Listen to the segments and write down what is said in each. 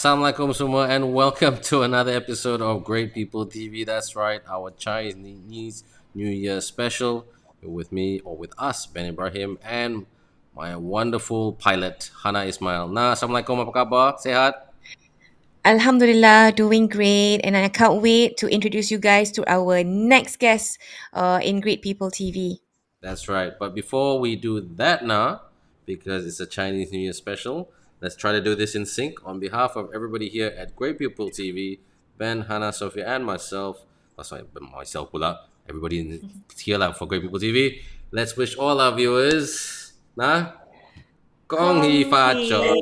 Assalamualaikum semua and welcome to another episode of Great People TV. That's right, our Chinese New Year special with me or with us, Ben Ibrahim, and my wonderful pilot, Hana Ismail. Nah, Assalamualaikum, apa khabar? Sehat? Alhamdulillah, doing great, and I can't wait to introduce you guys to our next guest in Great People TV. That's right. But before we do that now, because it's a Chinese New Year special, let's try to do this in sync. On behalf of everybody here at Great People TV, Ben, Hannah, Sophia, and myself, sorry, myself pula, everybody here lah for Great People TV. Let's wish all our viewers, nah, Kong Hee Fa Choi.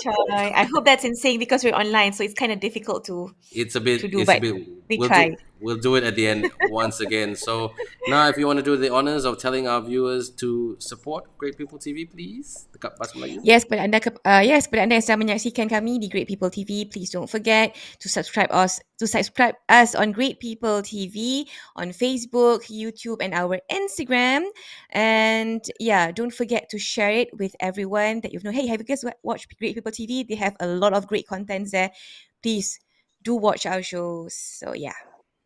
Choy. I hope that's in sync because we're online, so it's kind of difficult to It's a do, bit. but we We'll tried. do it at the end once again. So now, if you want to do the honors of telling our viewers to support Great People TV, please. Dekat Bas Melayu. Yes, pada anda yang sedang menyaksikan kami di Great People TV, please don't forget to subscribe us on Great People TV on Facebook, YouTube, and our Instagram. And yeah, don't forget to share it with everyone that you know. Hey, have you guys watched Great People TV? They have a lot of great contents there. Please do watch our shows. So yeah.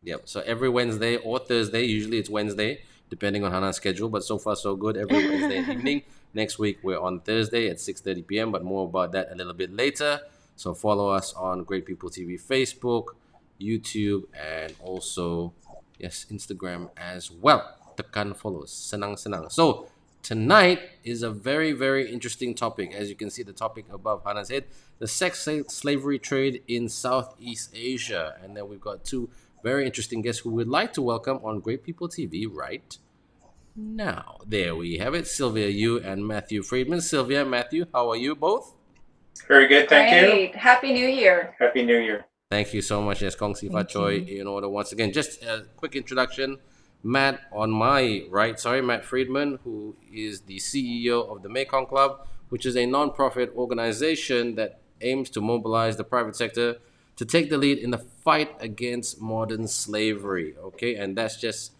Yep. So every Wednesday or Thursday, usually it's Wednesday, depending on Hannah's schedule. But so far so good. Every Wednesday evening. Next week we're on Thursday at 6:30 p.m. But more about that a little bit later. So follow us on Great People TV Facebook, YouTube, and also Instagram as well. Tekan follow. Senang. So tonight is a very, very interesting topic. As you can see, the topic above Hannah's head, the slavery trade in Southeast Asia. And then we've got two very interesting guests who we'd like to welcome on Great People TV right now. There we have it, Sylvia Yu and Matthew Friedman. Sylvia, Matthew, how are you both? Very good, thank you. Great. Happy New Year. Happy New Year. Thank you so much. Yes, Kong Si Fa Thank Choi you. in order once again. Just a quick introduction. Matt on my right, Matt Friedman, who is the CEO of the Mekong Club, which is a non-profit organization that aims to mobilize the private sector to take the lead in the fight against modern slavery. Okay, and that's just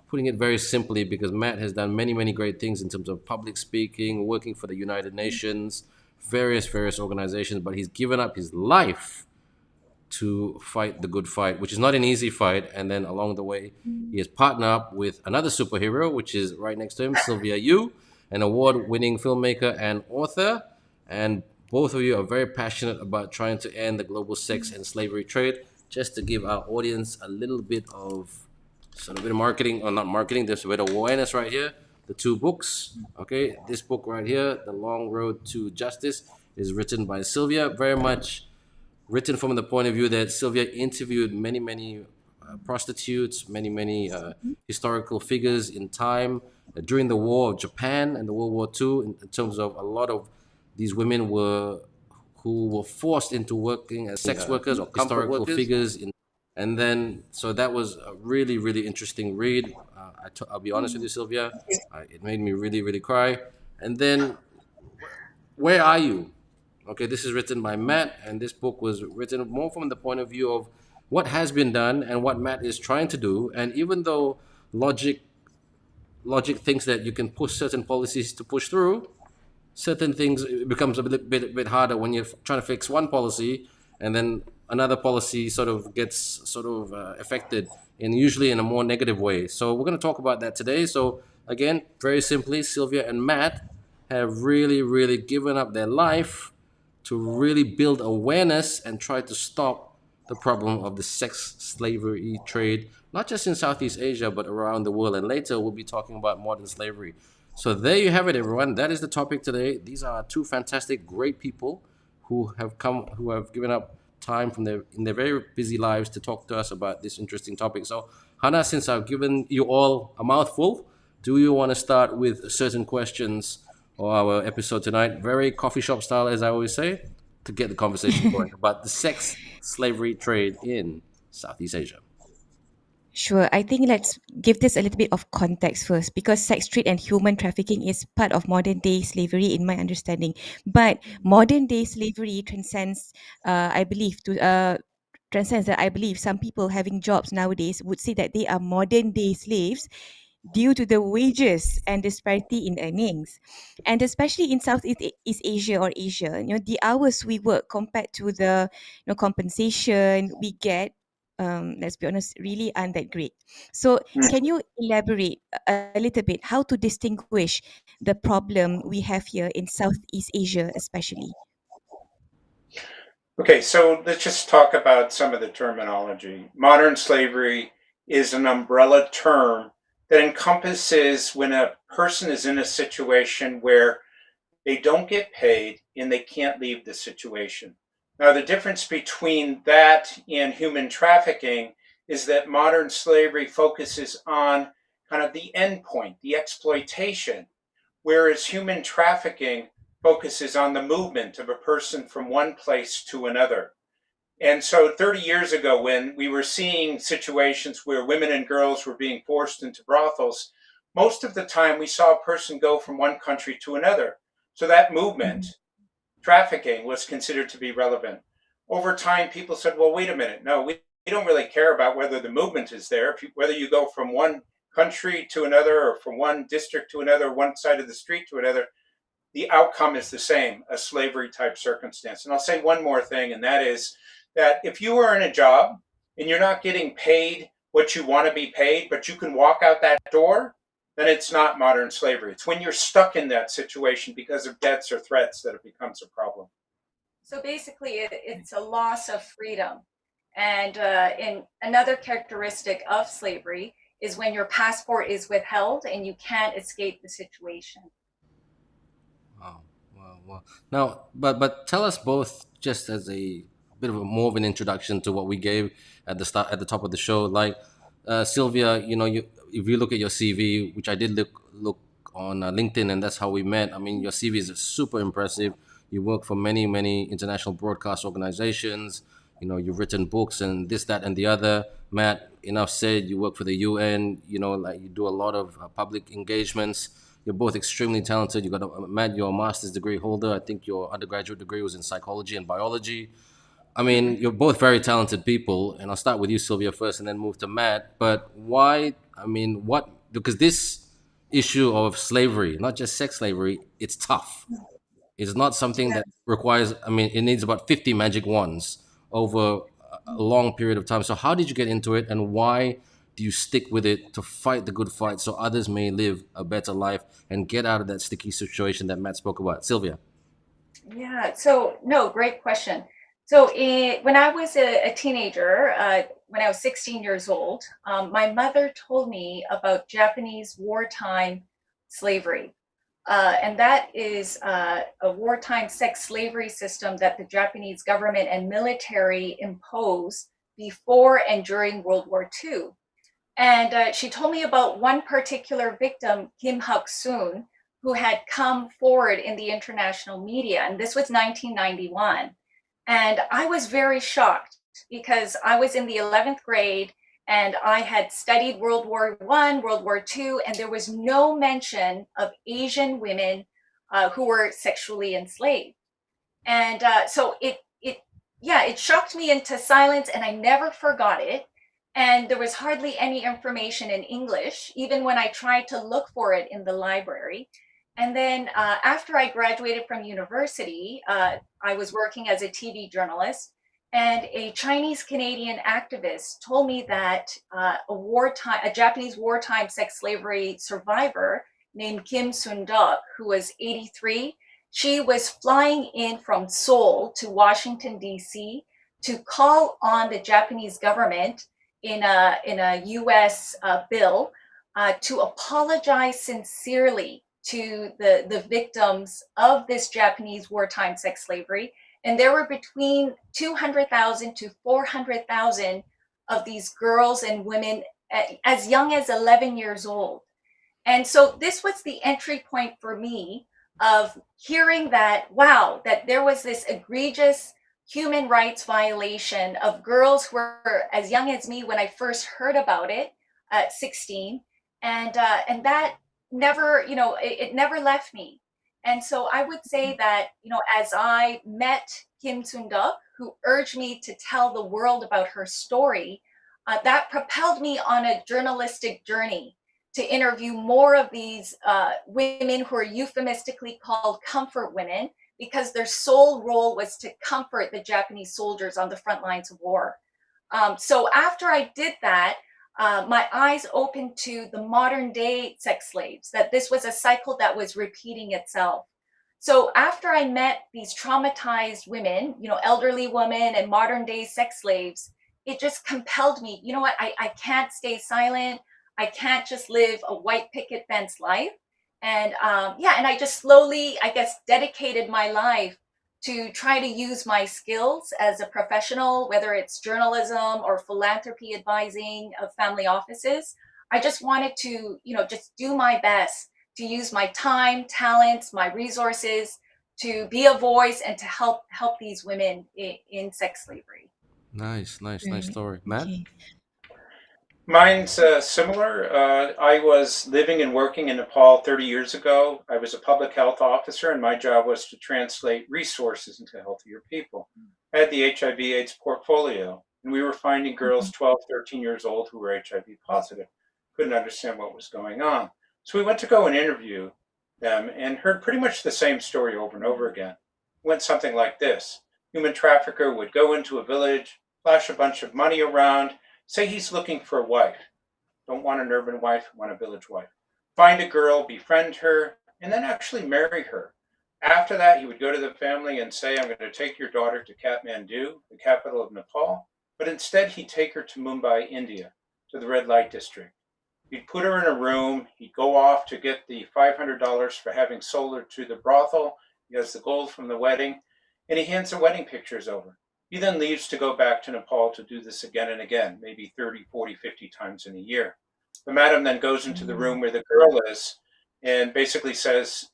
putting it very simply because Matt has done many, many great things in terms of public speaking, working for the United Nations, various organizations, but he's given up his life to fight the good fight, which is not an easy fight. And then along the way, he has partnered up with another superhero, which is right next to him, Sylvia Yu, an award-winning filmmaker and author. And both of you are very passionate about trying to end the global sex and slavery trade. Just to give our audience a little bit of marketing, or not marketing, there's a bit of awareness right here. The two books, okay? This book right here, The Long Road to Justice, is written by Sylvia, very much written from the point of view that Sylvia interviewed many prostitutes, many historical figures in time during the War of Japan and the World War II, in terms of a lot of these women who were forced into working as sex workers or historical figures. And then, so that was a really interesting read. I'll be honest with you, Sylvia, it made me really cry. And then, where are you? Okay, this is written by Matt, and this book was written more from the point of view of what has been done and what Matt is trying to do. And even though logic thinks that you can push certain policies to push through, certain things, it becomes a bit harder when you're trying to fix one policy and then another policy sort of gets affected, and usually in a more negative way. So we're going to talk about that today. So again, very simply, Sylvia and Matt have really given up their life to really build awareness and try to stop the problem of the sex slavery trade, not just in Southeast Asia, but around the world. And later we'll be talking about modern slavery. So there you have it, everyone. That is the topic today. These are two fantastic, great people who have given up time in their very busy lives to talk to us about this interesting topic. So Hana, since I've given you all a mouthful, do you want to start with certain questions for our episode tonight? Very coffee shop style, as I always say, to get the conversation going about the sex slavery trade in Southeast Asia. Sure. I think let's give this a little bit of context first, because sex trade and human trafficking is part of modern day slavery, in my understanding. But modern day slavery transcends, I believe, some people having jobs nowadays would say that they are modern day slaves due to the wages and disparity in earnings. And especially in Southeast Asia or Asia, the hours we work compared to the compensation we get, let's be honest, really aren't that great. So can you elaborate a little bit how to distinguish the problem we have here in Southeast Asia, especially? Okay, so let's just talk about some of the terminology. Modern slavery is an umbrella term that encompasses when a person is in a situation where they don't get paid and they can't leave the situation. Now, the difference between that and human trafficking is that modern slavery focuses on kind of the end point, the exploitation, whereas human trafficking focuses on the movement of a person from one place to another. And so 30 years ago, when we were seeing situations where women and girls were being forced into brothels, most of the time we saw a person go from one country to another. So that movement, trafficking, was considered to be relevant. Over time, people said, well, wait a minute. No, we don't really care about whether the movement is there, whether you go from one country to another or from one district to another, one side of the street to another. The outcome is the same, a slavery type circumstance. And I'll say one more thing, and that is that if you are in a job and you're not getting paid what you want to be paid, but you can walk out that door, then it's not modern slavery. It's when you're stuck in that situation because of debts or threats that it becomes a problem. So basically, it's a loss of freedom. And in another characteristic of slavery is when your passport is withheld and you can't escape the situation. Wow, wow, wow. Now, but tell us both, just as a bit of a more of an introduction to what we gave at the start, at the top of the show. Like Sylvia, if you look at your CV, which I did look on LinkedIn, and that's how we met. I mean, your CV is super impressive. You work for many international broadcast organizations. You've written books and this, that, and the other. Matt, enough said. You work for the UN. Like you do a lot of public engagements. You're both extremely talented. You got Matt, you're a master's degree holder. I think your undergraduate degree was in psychology and biology. I mean, you're both very talented people, and I'll start with you, Sylvia, first, and then move to Matt. But why? I mean, what? Because this issue of slavery, not just sex slavery, it's tough. It's not something that requires. I mean, it needs about 50 magic wands over a long period of time. So, how did you get into it, and why do you stick with it to fight the good fight so others may live a better life and get out of that sticky situation that Matt spoke about? Sylvia. Yeah, so no, great question. So when I was a teenager, when I was 16 years old, my mother told me about Japanese wartime slavery. And that is a wartime sex slavery system that the Japanese government and military imposed before and during World War II. And she told me about one particular victim, Kim Hak-soon, who had come forward in the international media. And this was 1991. And I was very shocked because I was in the 11th grade and I had studied World War I, World War II, and there was no mention of Asian women who were sexually enslaved. And so it shocked me into silence, and I never forgot it. And there was hardly any information in English, even when I tried to look for it in the library. And then after I graduated from university, I was working as a TV journalist, and a Chinese Canadian activist told me that a Japanese wartime sex slavery survivor named Kim Sun-duk, who was 83, she was flying in from Seoul to Washington, D.C. to call on the Japanese government in a U.S. Bill to apologize sincerely to the victims of this Japanese wartime sex slavery. And there were between 200,000 to 400,000 of these girls and women as young as 11 years old. And so this was the entry point for me of hearing that, wow, that there was this egregious human rights violation of girls who were as young as me when I first heard about it at 16. And that never, it never left me. And so I would say that, as I met Kim Sun-duk, who urged me to tell the world about her story, that propelled me on a journalistic journey to interview more of these women who are euphemistically called comfort women, because their sole role was to comfort the Japanese soldiers on the front lines of war. So after I did that, my eyes opened to the modern day sex slaves, that this was a cycle that was repeating itself. So after I met these traumatized women, elderly women and modern day sex slaves, it just compelled me, you know what, I can't stay silent. I can't just live a white picket fence life. And and I just slowly, I guess, dedicated my life to try to use my skills as a professional, whether it's journalism or philanthropy advising of family offices. I just wanted to, just do my best to use my time, talents, my resources to be a voice and to help these women in sex slavery. Nice, nice, nice Right. story, Matt. Okay. Mine's similar. I was living and working in Nepal 30 years ago. I was a public health officer, and my job was to translate resources into healthier people. I had the HIV/AIDS portfolio, and we were finding girls 12, 13 years old who were HIV positive. Couldn't understand what was going on. So we went to go and interview them and heard pretty much the same story over and over again. It went something like this. Human trafficker would go into a village, flash a bunch of money around, say he's looking for a wife. Don't want an urban wife, want a village wife. Find a girl, befriend her, and then actually marry her. After that, he would go to the family and say, I'm going to take your daughter to Kathmandu, the capital of Nepal. But instead, he'd take her to Mumbai, India, to the red light district. He'd put her in a room. He'd go off to get the $500 for having sold her to the brothel. He has the gold from the wedding, and he hands the wedding pictures over. He then leaves to go back to Nepal to do this again and again, maybe 30, 40, 50 times in a year. The madam then goes into the room where the girl is and basically says,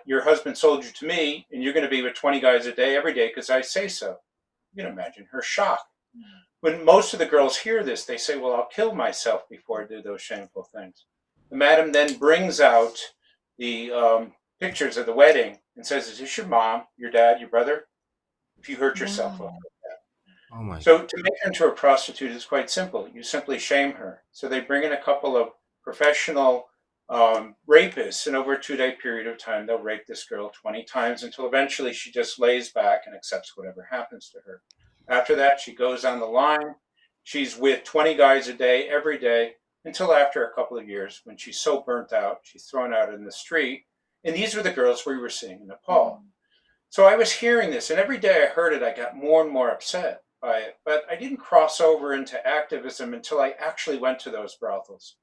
your husband sold you to me, and you're going to be with 20 guys a day every day because I say so. You can imagine her shock. When most of the girls hear this, they say, well, I'll kill myself before I do those shameful things. The madam then brings out the pictures of the wedding and says, is this your mom, your dad, your brother? If you hurt yourself, Wow. Oh my. so to make her into a prostitute is quite simple. You simply shame her. So they bring in a couple of professional rapists, and over a 2-day period of time, they'll rape this girl 20 times until eventually she just lays back and accepts whatever happens to her. After that, she goes on the line. She's with 20 guys a day, every day, until after a couple of years when she's so burnt out, she's thrown out in the street. And these were the girls we were seeing in Nepal. So I was hearing this, and every day I heard it, I got more and more upset by it. But I didn't cross over into activism until I actually went to those brothels.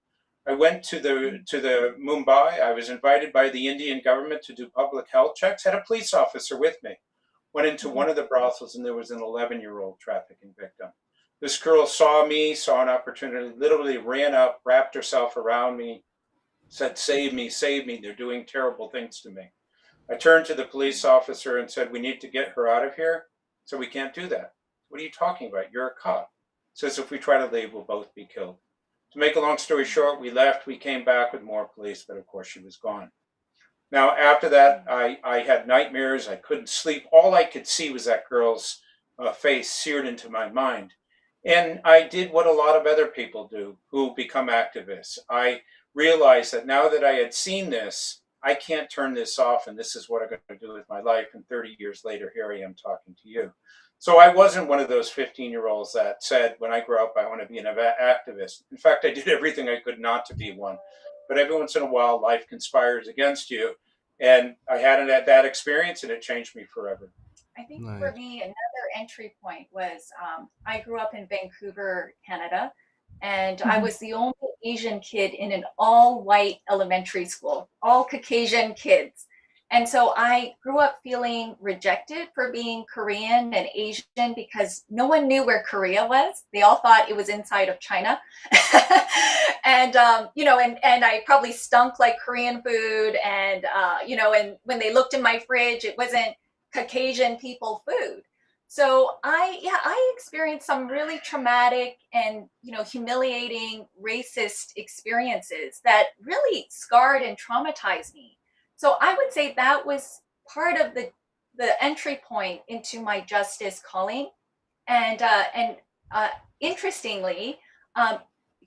I went to the Mumbai. I was invited by the Indian government to do public health checks. Had a police officer with me. Went into one of the brothels, and there was an 11-year-old trafficking victim. This girl saw me, saw an opportunity, literally ran up, wrapped herself around me, said, save me, save me. They're doing terrible things to me. I turned to the police officer and said, we need to get her out of here. So we can't do that. What are you talking about? You're a cop. Says if we try to leave, we'll both be killed. To make a long story short, we left. We came back with more police, but of course she was gone. Now, after that, I had nightmares. I couldn't sleep. All I could see was that girl's face seared into my mind. And I did what a lot of other people do who become activists. I realized that now that I had seen this, I can't turn this off, and this is what I'm going to do with my life. And 30 years later, here I am talking to you. So I wasn't one of those 15-year-olds that said, when I grow up, I want to be an activist. In fact, I did everything I could not to be one. But every once in a while, life conspires against you. And I had that experience, and it changed me forever. I think for Nice. me, another entry point was I grew up in Vancouver, Canada, and I was the only Asian kid in an all white elementary school, all Caucasian kids. And so I grew up feeling rejected for being Korean and Asian because no one knew where Korea was. They all thought it was inside of China. And, and I probably stunk like Korean food. And, and when they looked in my fridge, it wasn't Caucasian people food. So I experienced some really traumatic and humiliating racist experiences that really scarred and traumatized me. So I would say that was part of the entry point into my justice calling. And interestingly,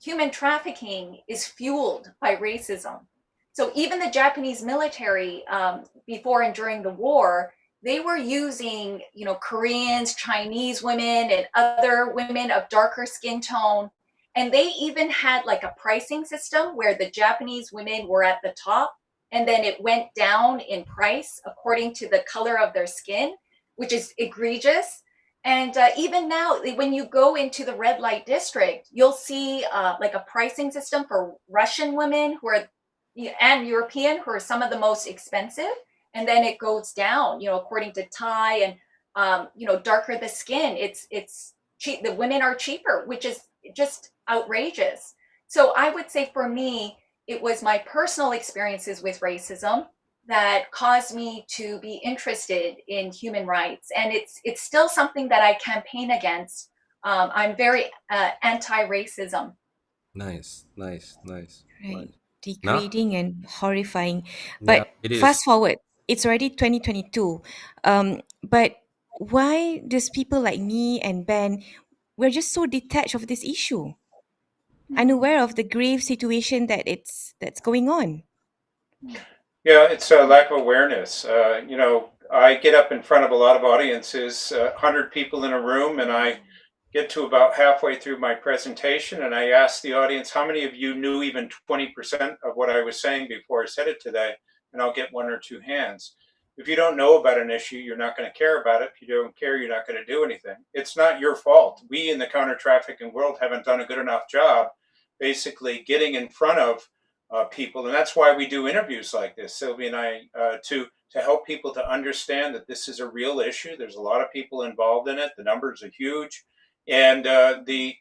human trafficking is fueled by racism. So even the Japanese military, before and during the war, they were using, Koreans, Chinese women, and other women of darker skin tone. And they even had like a pricing system where the Japanese women were at the top, and then it went down in price according to the color of their skin, which is egregious. And even now, when you go into the red light district, you'll see like a pricing system for Russian women who are and European who are some of the most expensive, and then it goes down, according to Thai and darker the skin, it's cheap. The women are cheaper, which is just outrageous. So I would say for me, it was my personal experiences with racism that caused me to be interested in human rights, and it's still something that I campaign against. I'm very anti-racism. Nice, nice, nice. Right. Right. Now, Degrading and horrifying. yeah, But it is. fast forward, it's already 2022. But why does people like me and Ben, we're just so detached of this issue, unaware of the grave situation that's going on? Yeah, it's a lack of awareness. I get up in front of a lot of audiences, 100 people in a room, and I get to about halfway through my presentation, and I ask the audience, how many of you knew even 20% of what I was saying before I said it today? And I'll get one or two hands. If you don't know about an issue, you're not going to care about it. If you don't care, you're not going to do anything. It's not your fault. We in the counter trafficking world haven't done a good enough job basically getting in front of people, and that's why we do interviews like this, Sylvia and I, to help people to understand that this is a real issue. There's a lot of people involved in it. The numbers are huge, and the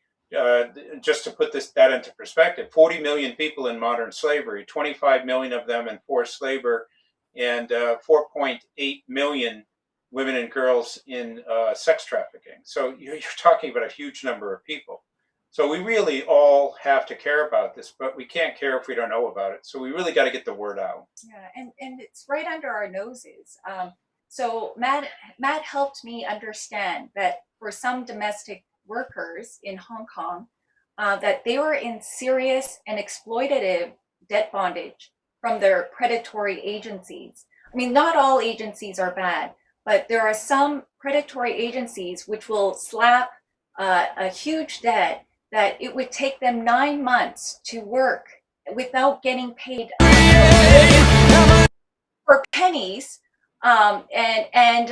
just to put that into perspective, 40 million people in modern slavery, 25 million of them in forced labor, and 4.8 million women and girls in sex trafficking. So you're talking about a huge number of people. So we really all have to care about this, but we can't care if we don't know about it. So we really got to get the word out. Yeah, and it's right under our noses. So Matt helped me understand that for some domestic workers in Hong Kong, that they were in serious and exploitative debt bondage from their predatory agencies. I mean, not all agencies are bad, but there are some predatory agencies which will slap a huge debt that it would take them 9 months to work without getting paid for pennies, and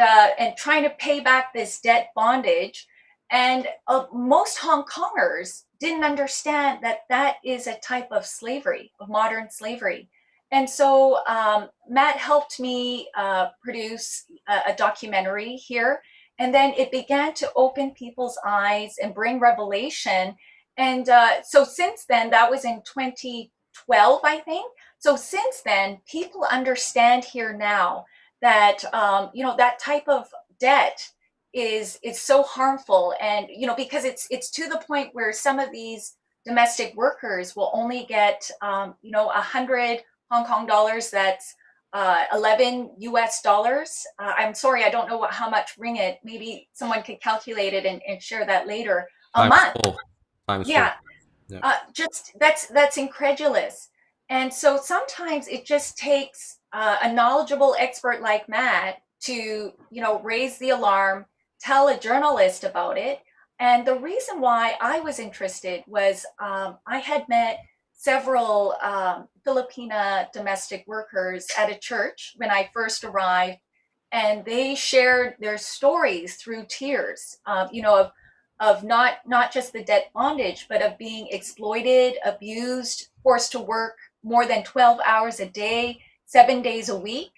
trying to pay back this debt bondage. And most Hong Kongers didn't understand that that is a type of slavery, of modern slavery. And so Matt helped me produce a documentary here. And then it began to open people's eyes and bring revelation. And so since then, that was in 2012, I think. So since then, people understand here now that that type of debt is so harmful, and because it's to the point where some of these domestic workers will only get 100 Hong Kong dollars. That's 11 US dollars. I'm sorry, I don't know how much ringgit. Maybe someone could calculate it and share that later. A Times month. four. Times four. Yeah, Yeah. just that's incredulous. And so sometimes it just takes a knowledgeable expert like Matt to raise the alarm, tell a journalist about it. And the reason why I was interested was I had met several Filipina domestic workers at a church when I first arrived, and they shared their stories through tears, of not just the debt bondage, but of being exploited, abused, forced to work more than 12 hours a day, 7 days a week.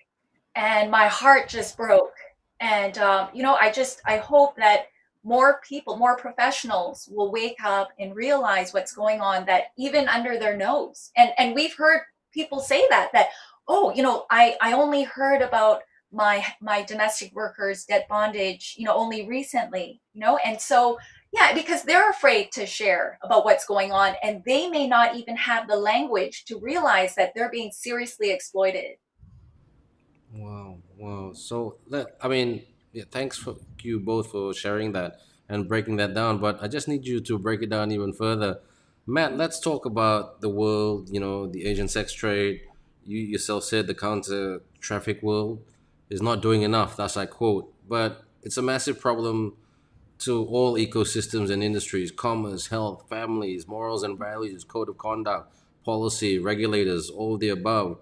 And my heart just broke. And I hope that more people, more professionals will wake up and realize what's going on, that even under their nose. And we've heard people say that oh, I only heard about my domestic workers debt bondage only recently. And so yeah, because they're afraid to share about what's going on, and they may not even have the language to realize that they're being seriously exploited. Wow, wow. So I mean, yeah, thanks for you both for sharing that and breaking that down. But I just need you to break it down even further. Matt, let's talk about the world, the Asian sex trade. You yourself said the counter traffic world is not doing enough. That's I quote. But it's a massive problem to all ecosystems and industries: commerce, health, families, morals and values, code of conduct, policy, regulators, all of the above.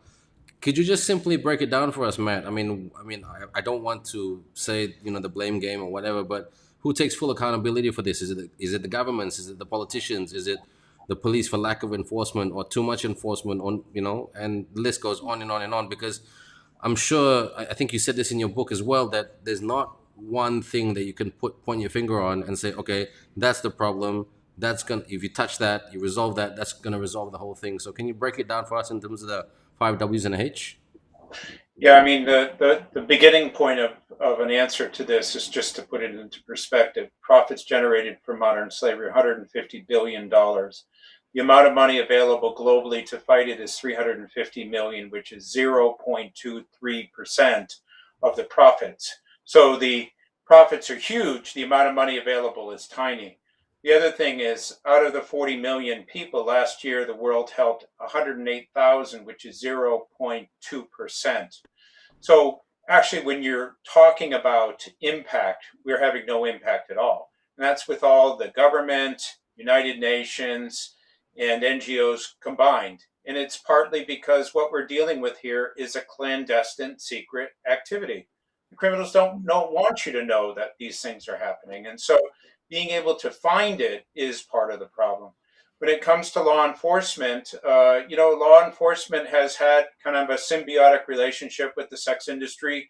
Could you just simply break it down for us, Matt? I don't want to say the blame game or whatever, but who takes full accountability for this? Is it the governments? Is it the politicians? Is it the police for lack of enforcement or too much enforcement? And the list goes on and on and on. Because I'm sure I think you said this in your book as well, that there's not one thing that you can point your finger on and say, okay, that's the problem. That's gonna If you touch that, you resolve that. That's gonna resolve the whole thing. So can you break it down for us in terms of the five W's and a H? Yeah, I mean, the beginning point of an answer to this is just to put it into perspective. Profits generated from modern slavery, $150 billion. The amount of money available globally to fight it is 350 million, which is 0.23% of the profits. So the profits are huge. The amount of money available is tiny. The other thing is, out of the 40 million people last year, the world helped 108,000, which is 0.2%. So actually, when you're talking about impact, we're having no impact at all. And that's with all the government, United Nations, and NGOs combined. And it's partly because what we're dealing with here is a clandestine, secret activity. The criminals don't want you to know that these things are happening. And so being able to find it is part of the problem. When it comes to law enforcement, law enforcement has had kind of a symbiotic relationship with the sex industry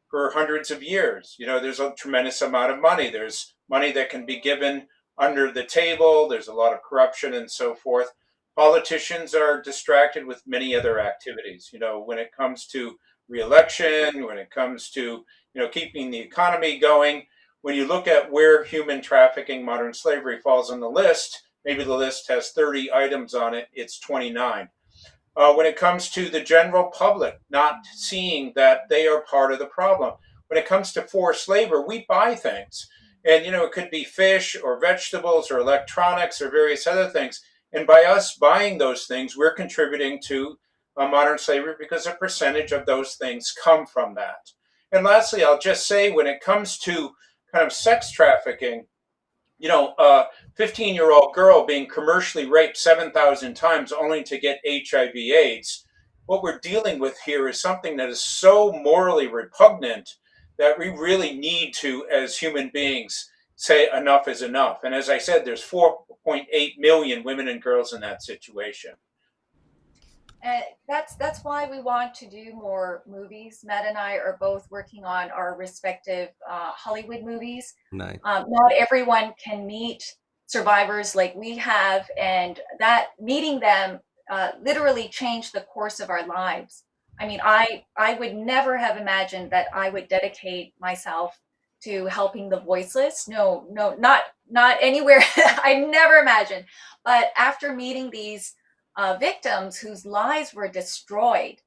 for hundreds of years. There's a tremendous amount of money. There's money that can be given under the table. There's a lot of corruption and so forth. Politicians are distracted with many other activities. When it comes to reelection, when it comes to, keeping the economy going, when you look at where human trafficking, modern slavery falls on the list, maybe the list has 30 items on it, it's 29. When it comes to the general public not seeing that they are part of the problem. When it comes to forced labor, we buy things. And, it could be fish or vegetables or electronics or various other things. And by us buying those things, we're contributing to modern slavery because a percentage of those things come from that. And lastly, I'll just say when it comes to kind of sex trafficking, a 15-year-old girl being commercially raped 7,000 times only to get HIV/AIDS. What we're dealing with here is something that is so morally repugnant that we really need to, as human beings, say enough is enough. And as I said, there's 4.8 million women and girls in that situation. And that's why we want to do more movies. Matt and I are both working on our respective Hollywood movies. Nice. Not everyone can meet survivors like we have, and that meeting them literally changed the course of our lives. I mean, I would never have imagined that I would dedicate myself to helping the voiceless. No, not anywhere. I never imagined. But after meeting these victims whose lives were destroyed,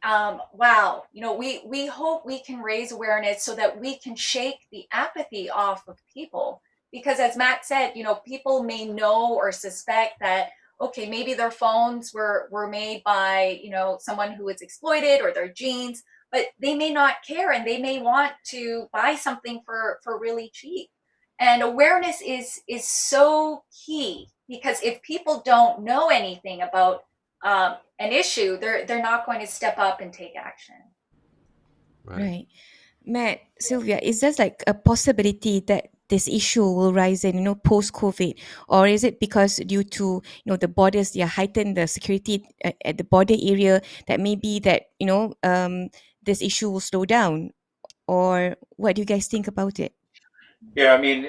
wow, we hope we can raise awareness so that we can shake the apathy off of people. Because as Matt said, people may know or suspect that, okay, maybe their phones were made by, someone who was exploited, or their genes, but they may not care, and they may want to buy something for really cheap. And awareness is so key, because if people don't know anything about an issue, they're not going to step up and take action. Right. Matt, Sylvia, is there like a possibility that this issue will rise in, post-COVID? Or is it because due to, the borders, they are heightened, the security at the border area, that maybe that, this issue will slow down? Or what do you guys think about it? Yeah, I mean,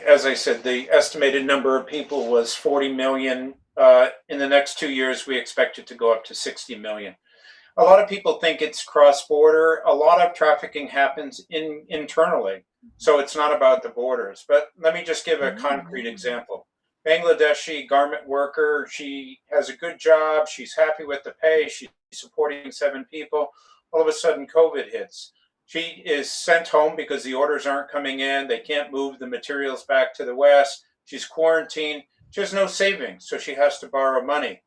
as I said, the estimated number of people was 40 million. In the next 2 years, we expect it to go up to 60 million. A lot of people think it's cross-border. A lot of trafficking happens internally, so it's not about the borders. But let me just give a concrete example. Bangladeshi garment worker, she has a good job, she's happy with the pay, she's supporting 7 people. All of a sudden, COVID hits. She is sent home because the orders aren't coming in. They can't move the materials back to the West. She's quarantined. She has no savings, so she has to borrow money.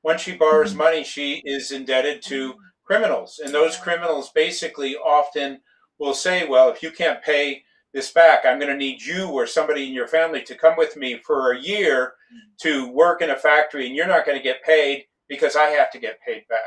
When she borrows money, she is indebted to criminals. And those criminals basically often will say, well, if you can't pay this back, I'm going to need you or somebody in your family to come with me for a year to work in a factory, and you're not going to get paid because I have to get paid back.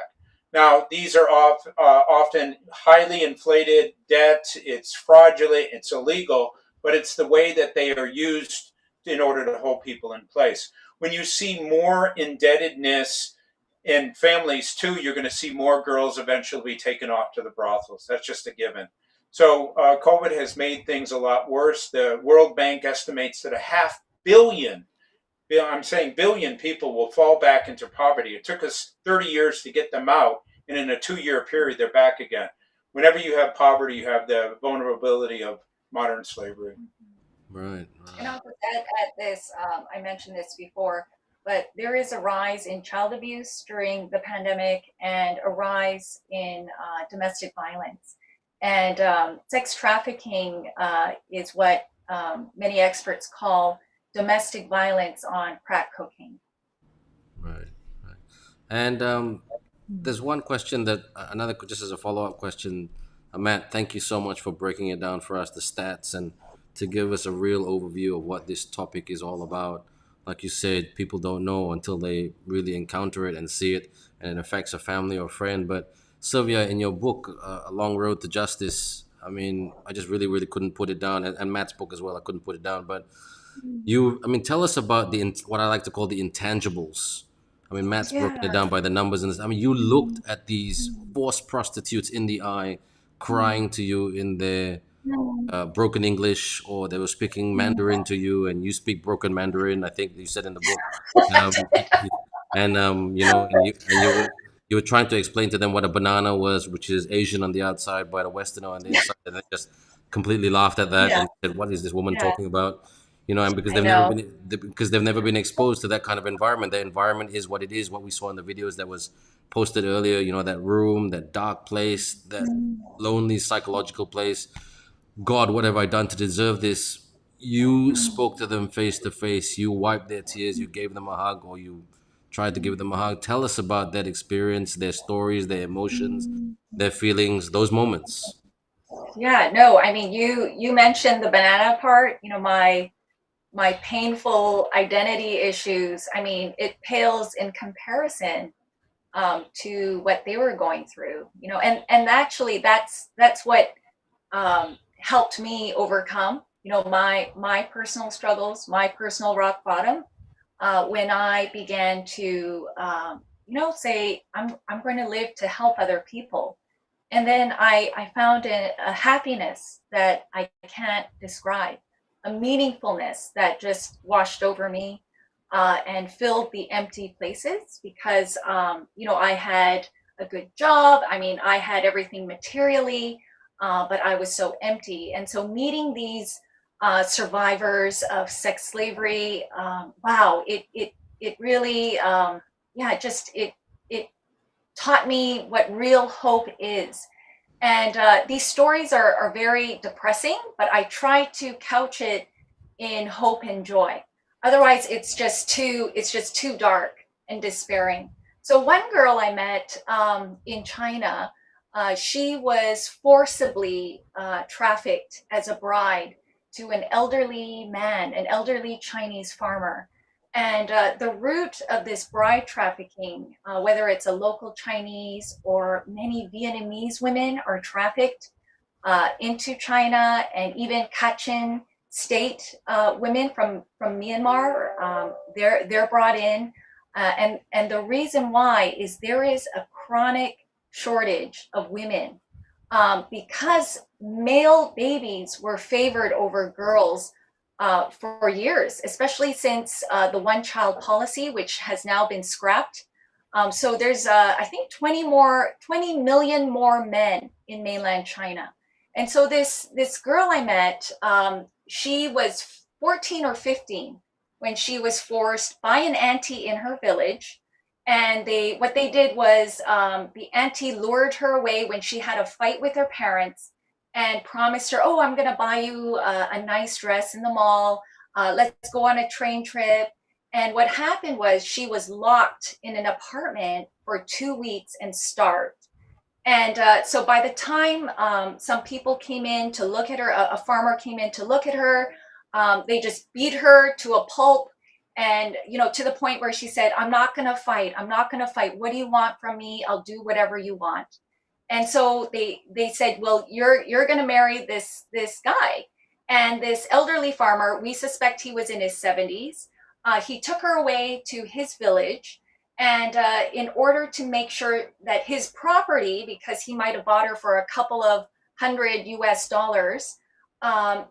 Now, these are often highly inflated debt. It's fraudulent, it's illegal, but it's the way that they are used in order to hold people in place. When you see more indebtedness in families too, you're going to see more girls eventually be taken off to the brothels. That's just a given. So COVID has made things a lot worse. The World Bank estimates that 500 million, I'm saying billion, people will fall back into poverty. It took us 30 years to get them out, and in a 2-year period, they're back again. Whenever you have poverty, you have the vulnerability of modern slavery. Right. And I'll just add this, I mentioned this before, but there is a rise in child abuse during the pandemic and a rise in domestic violence. And sex trafficking is what many experts call domestic violence on crack cocaine. Right. And there's one question that another, just as a follow-up question, Matt, thank you so much for breaking it down for us, the stats, and to give us a real overview of what this topic is all about. Like you said, people don't know until they really encounter it and see it, and it affects a family or friend. But Sylvia, in your book, A Long Road to Justice, I mean, I just really, really couldn't put it down, and Matt's book as well, I couldn't put it down. But I mean, tell us about what I like to call the intangibles. I mean, Matt's broken it Yeah. down by the numbers, and I mean, you looked at these forced prostitutes in the eye, crying to you in their broken English, or they were speaking Mandarin to you, and you speak broken Mandarin. I think you said in the book, um, and you were trying to explain to them what a banana was, which is Asian on the outside, but a Westerner on the inside, and they just completely laughed at that Yeah, and said, "What is this woman yeah, talking about?" And because I know. they've never been exposed to that kind of environment. The environment is what it is. What we saw in the videos that was posted earlier. That room, that dark place, that lonely psychological place. God, what have I done to deserve this? You spoke to them face to face. You wiped their tears. You gave them a hug, or you tried to give them a hug. Tell us about that experience, their stories, their emotions, their feelings, those moments. Yeah, no, I mean, you mentioned the banana part, my painful identity issues. I mean, it pales in comparison to what they were going through, and actually that's what helped me overcome, my personal struggles, my personal rock bottom, when I began to, say I'm going to live to help other people. And then I found a happiness that I can't describe, a meaningfulness that just washed over me and filled the empty places because, I had a good job. I mean, I had everything materially, but I was so empty. And so meeting these survivors of sex slavery, wow, it really, it taught me what real hope is. And these stories are very depressing, but I try to couch it in hope and joy. Otherwise, it's just too dark and despairing. So one girl I met in China, she was forcibly trafficked as a bride to an elderly man, an elderly Chinese farmer. And the root of this bride trafficking, whether it's a local Chinese or many Vietnamese women are trafficked into China, and even Kachin state women from Myanmar, they're brought in. And the reason why is there is a chronic shortage of women because male babies were favored over girls for years, especially since the one child policy, which has now been scrapped. So there's, I think, 20 million more men in mainland China. And so this girl I met, she was 14 or 15 when she was forced by an auntie in her village. And what they did was the auntie lured her away when she had a fight with her parents and promised her, "Oh, I'm going to buy you a nice dress in the mall. Let's go on a train trip." And what happened was she was locked in an apartment for 2 weeks and starved. And so by the time some people came in to look at her, a farmer came in to look at her, they just beat her to a pulp. And, to the point where she said, I'm not going to fight. I'm not going to fight. What do you want from me? I'll do whatever you want. And so they said, well, you're going to marry this guy. And this elderly farmer, we suspect he was in his 70s. He took her away to his village. And in order to make sure that his property, because he might have bought her for a couple of hundred US dollars,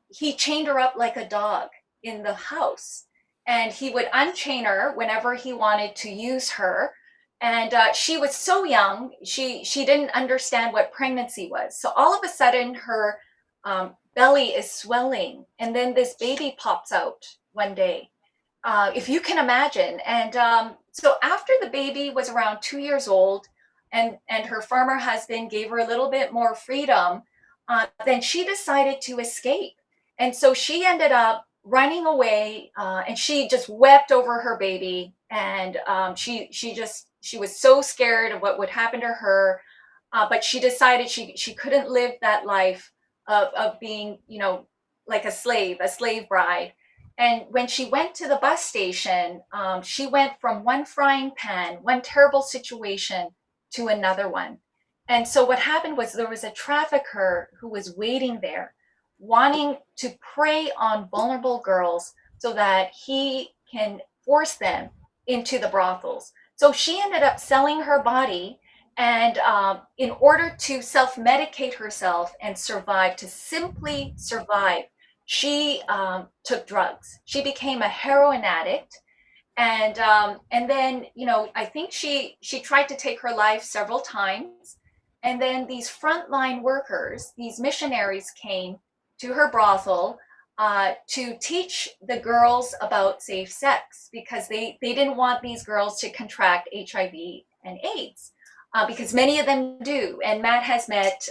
he chained her up like a dog in the house. And he would unchain her whenever he wanted to use her. And she was so young, she didn't understand what pregnancy was. So all of a sudden, her belly is swelling, and then this baby pops out one day, if you can imagine. And so after the baby was around 2 years old, and her farmer husband gave her a little bit more freedom, then she decided to escape. And so she ended up running away, and she just wept over her baby. And she was so scared of what would happen to her, but she decided she couldn't live that life of being, like a slave bride. And when she went to the bus station, she went from one frying pan, one terrible situation, to another one. And so what happened was there was a trafficker who was waiting there, wanting to prey on vulnerable girls so that he can force them into the brothels. So she ended up selling her body, and in order to self-medicate herself and survive, to simply survive, she took drugs. She became a heroin addict, and then I think she tried to take her life several times. And then these frontline workers, these missionaries, came to her brothel to teach the girls about safe sex, because they didn't want these girls to contract HIV and AIDS, because many of them do. And Matt has met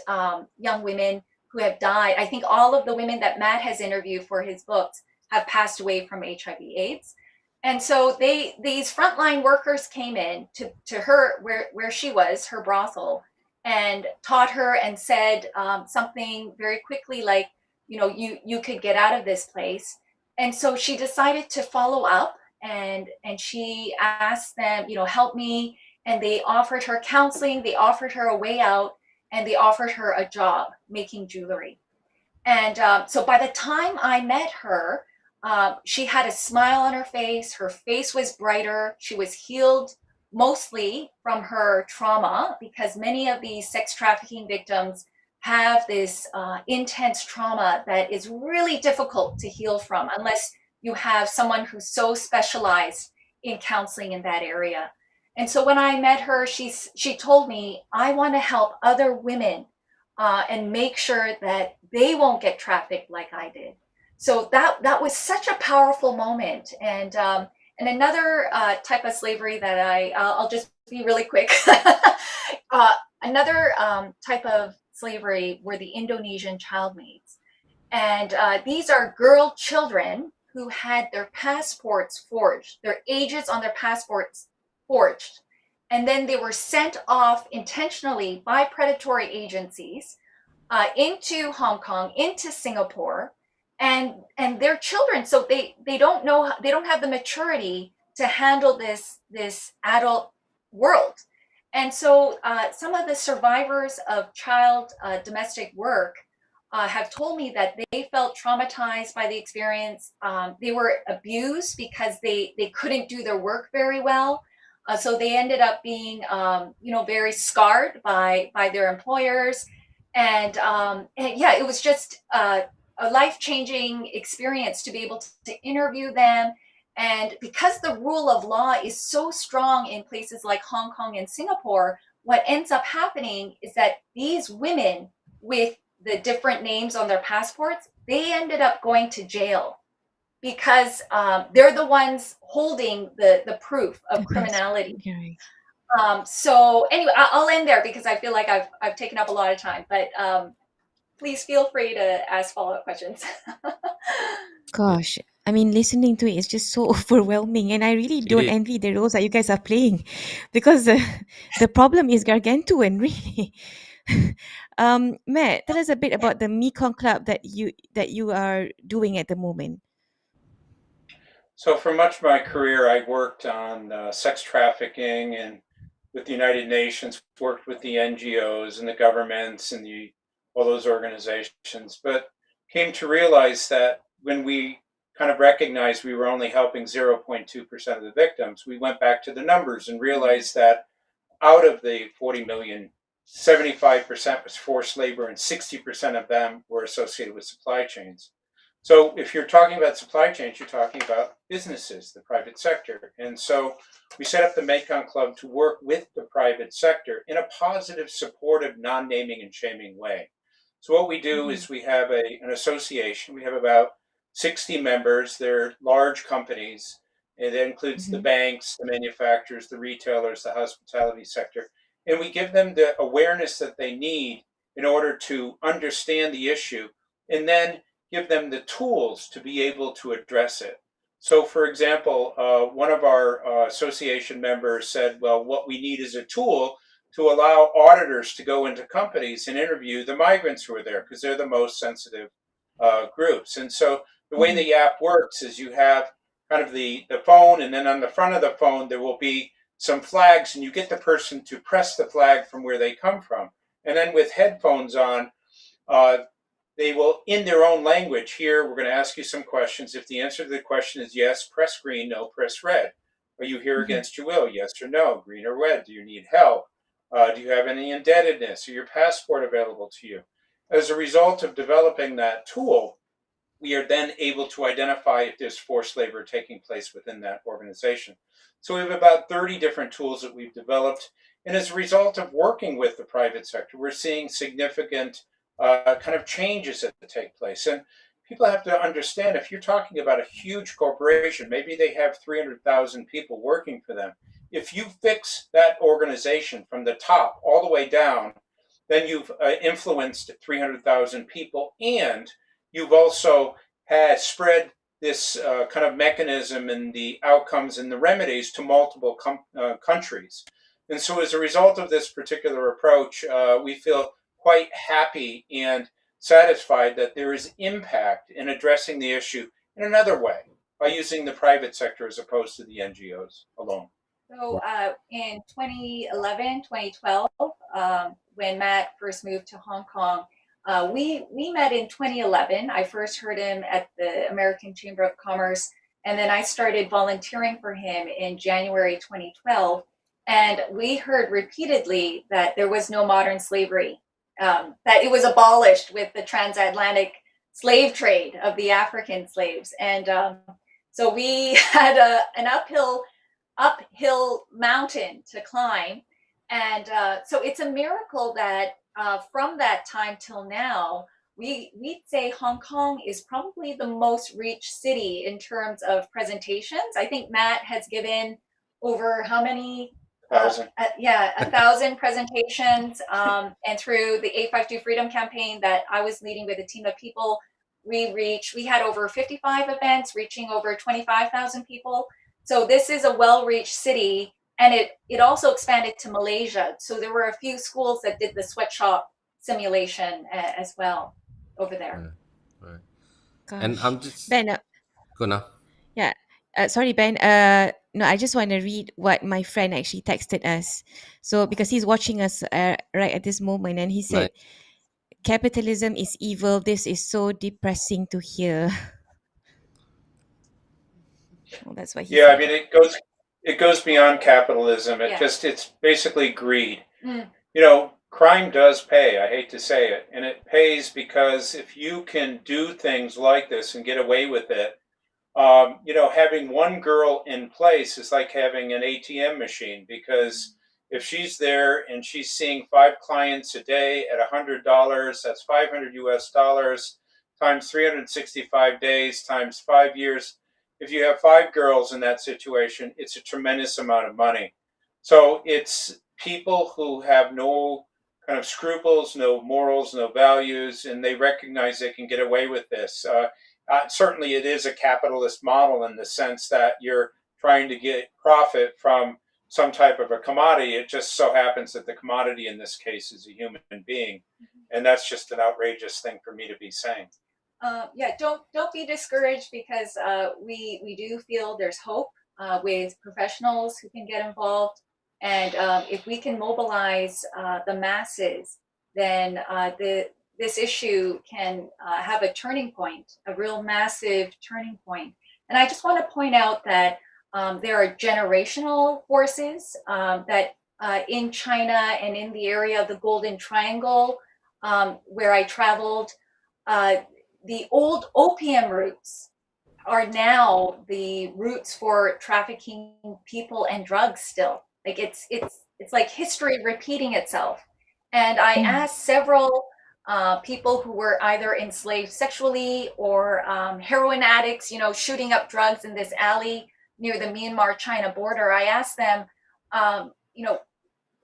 young women who have died. I think all of the women that Matt has interviewed for his books have passed away from HIV AIDS. And so these frontline workers came in to her where she was, her brothel, and taught her and said something very quickly like, you could get out of this place. And so she decided to follow up, and she asked them, help me. And they offered her counseling, they offered her a way out, and they offered her a job making jewelry. And so by the time I met her, she had a smile on her face was brighter, she was healed mostly from her trauma, because many of these sex trafficking victims have this intense trauma that is really difficult to heal from unless you have someone who's so specialized in counseling in that area. And so when I met her, she told me, I want to help other women and make sure that they won't get trafficked like I did. So that was such a powerful moment. And another type of slavery that I'll just be really quick. Another type of slavery were the Indonesian child maids. And these are girl children who had their passports forged, their ages on their passports forged. And then they were sent off intentionally by predatory agencies into Hong Kong, into Singapore, and they're children, so they don't know, they don't have the maturity to handle this adult world. And so some of the survivors of child domestic work have told me that they felt traumatized by the experience. They were abused because they couldn't do their work very well. So they ended up being, very scarred by their employers. And yeah, it was just a life-changing experience to be able to interview them. And because the rule of law is so strong in places like Hong Kong and Singapore, what ends up happening is that these women with the different names on their passports, they ended up going to jail because they're the ones holding the proof of criminality. Okay. So anyway, I'll end there because I feel like I've taken up a lot of time, but please feel free to ask follow-up questions. Gosh, I mean, listening to it is just so overwhelming, and I really It don't is. envy the roles that you guys are playing, because the problem is gargantuan, really. Matt, tell us a bit about the Mekong Club that you are doing at the moment. So for much of my career, I worked on sex trafficking and with the United Nations, worked with the NGOs and the governments and all those organizations, but came to realize that when we kind of recognized we were only helping 0.2% of the victims, we went back to the numbers and realized that out of the 40 million, 75% was forced labor and 60% of them were associated with supply chains. So if you're talking about supply chains, you're talking about businesses, the private sector. And so we set up the Mekong Club to work with the private sector in a positive, supportive, non-naming and shaming way. So what we do Mm-hmm. is we have an association. We have about 60 members. They're large companies. And that includes the Mm-hmm. banks, the manufacturers, the retailers, the hospitality sector. And we give them the awareness that they need in order to understand the issue and then give them the tools to be able to address it. So, for example, one of our association members said, well, what we need is a tool to allow auditors to go into companies and interview the migrants who are there because they're the most sensitive groups. And so the way Mm-hmm. the app works is you have kind of the phone, and then on the front of the phone, there will be some flags, and you get the person to press the flag from where they come from. And then with headphones on, uh, they will, in their own language, here, we're going to ask you some questions. If the answer to the question is yes, press green, no, press red. Are you here Mm-hmm. against your will? Yes or no, green or red. Do you need help? Do you have any indebtedness? Or your passport available to you? As a result of developing that tool, we are then able to identify if there's forced labor taking place within that organization. So we have about 30 different tools that we've developed. And as a result of working with the private sector, we're seeing significant kind of changes that take place. And people have to understand if you're talking about a huge corporation, maybe they have 300,000 people working for them. If you fix that organization from the top all the way down, then you've influenced 300,000 people, and you've also had spread this kind of mechanism and the outcomes and the remedies to multiple countries. And so, as a result of this particular approach, we feel quite happy and satisfied that there is impact in addressing the issue in another way by using the private sector as opposed to the NGOs alone. So in 2011, 2012, when Matt first moved to Hong Kong, we met in 2011. I first heard him at the American Chamber of Commerce, and then I started volunteering for him in January 2012. And we heard repeatedly that there was no modern slavery, that it was abolished with the transatlantic slave trade of the African slaves. And so we had an uphill mountain to climb. And so it's a miracle that from that time till now, we'd say Hong Kong is probably the most reached city in terms of presentations. I think Matt has given over how many? 1,000. 1,000 presentations. And through the 852 Freedom campaign that I was leading with a team of people, we had over 55 events reaching over 25,000 people. So this is a well-reached city, and it also expanded to Malaysia. So there were a few schools that did the sweatshop simulation as well over there. Right. And Gosh, I'm just Ben, go now. yeah. Sorry, Ben. No, I just want to read what my friend actually texted us. So because he's watching us right at this moment, and he said, Nice. "Capitalism is evil. This is so depressing to hear." Well, that's what he Yeah, I said. mean it goes beyond capitalism. Yeah. It's basically greed. Mm. You know, crime does pay. I hate to say it, and it pays because if you can do things like this and get away with it, having one girl in place is like having an ATM machine because if she's there and she's seeing 5 clients a day at $100, that's 500 US dollars times 365 days times 5 years. If you have 5 girls in that situation, it's a tremendous amount of money. So it's people who have no kind of scruples, no morals, no values, and they recognize they can get away with this. Certainly, it is a capitalist model in the sense that you're trying to get profit from some type of a commodity. It just so happens that the commodity in this case is a human being, and that's just an outrageous thing for me to be saying. Yeah, don't be discouraged, because we do feel there's hope with professionals who can get involved, and if we can mobilize the masses, then this issue can have a turning point, a real massive turning point. And I just want to point out that there are generational forces that in China and in the area of the Golden Triangle, where I traveled. The old opium routes are now the routes for trafficking people and drugs still. Like it's like history repeating itself. And I asked several people who were either enslaved sexually or heroin addicts, shooting up drugs in this alley near the Myanmar-China border. I asked them, you know,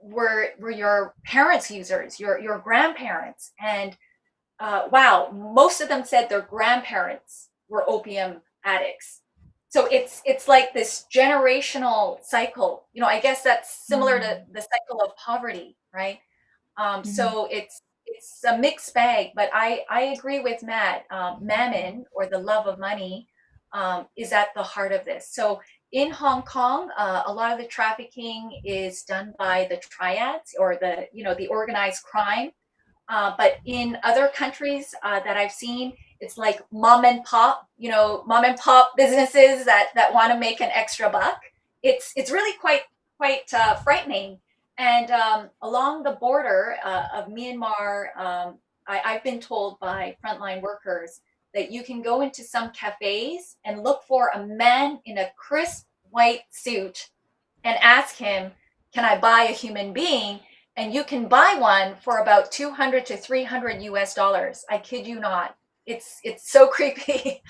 were your parents users, your grandparents? And wow, most of them said their grandparents were opium addicts. So it's like this generational cycle. I guess that's similar to the cycle of poverty, right? So it's a mixed bag, but I agree with Matt. Mammon, or the love of money, is at the heart of this. So in Hong Kong, a lot of the trafficking is done by the triads, or the organized crime. But in other countries that I've seen, it's like mom and pop businesses that want to make an extra buck. It's really quite frightening. And along the border of Myanmar, I've been told by frontline workers that you can go into some cafes and look for a man in a crisp white suit and ask him, "Can I buy a human being?" And you can buy one for about $200 to $300 US. I kid you not. It's so creepy.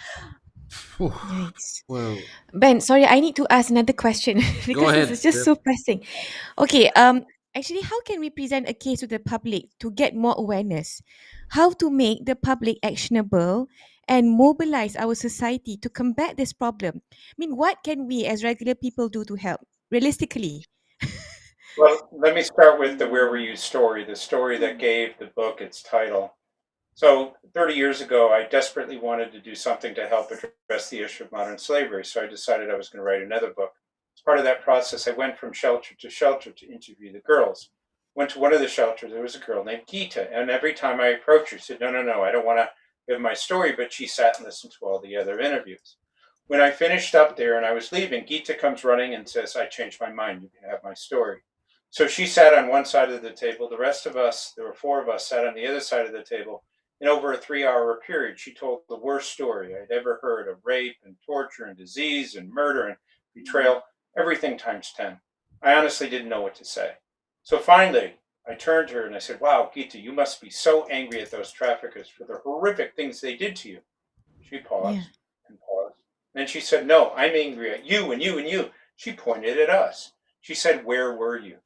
Yikes. Well, Ben, sorry, I need to ask another question go because ahead. this is just so pressing. Okay, actually, how can we present a case to the public to get more awareness? How to make the public actionable and mobilize our society to combat this problem? I mean, what can we as regular people do to help realistically? Well, let me start with the Where Were You story, the story that gave the book its title. So 30 years ago, I desperately wanted to do something to help address the issue of modern slavery. So I decided I was going to write another book. As part of that process, I went from shelter to interview the girls. Went to one of the shelters. There was a girl named Gita. And every time I approached her, she said, no, I don't want to give my story. But she sat and listened to all the other interviews. When I finished up there and I was leaving, Gita comes running and says, "I changed my mind. You can have my story." So she sat on one side of the table. The rest of us, there were four of us, sat on the other side of the table. In over a 3-hour period, she told the worst story I'd ever heard of rape and torture and disease and murder and betrayal, everything times 10. I honestly didn't know what to say. So finally, I turned to her and I said, "Wow, Gita, you must be so angry at those traffickers for the horrific things they did to you." She paused and paused. Then she said, "No, I'm angry at you and you and you." She pointed at us. She said, "Where were you?"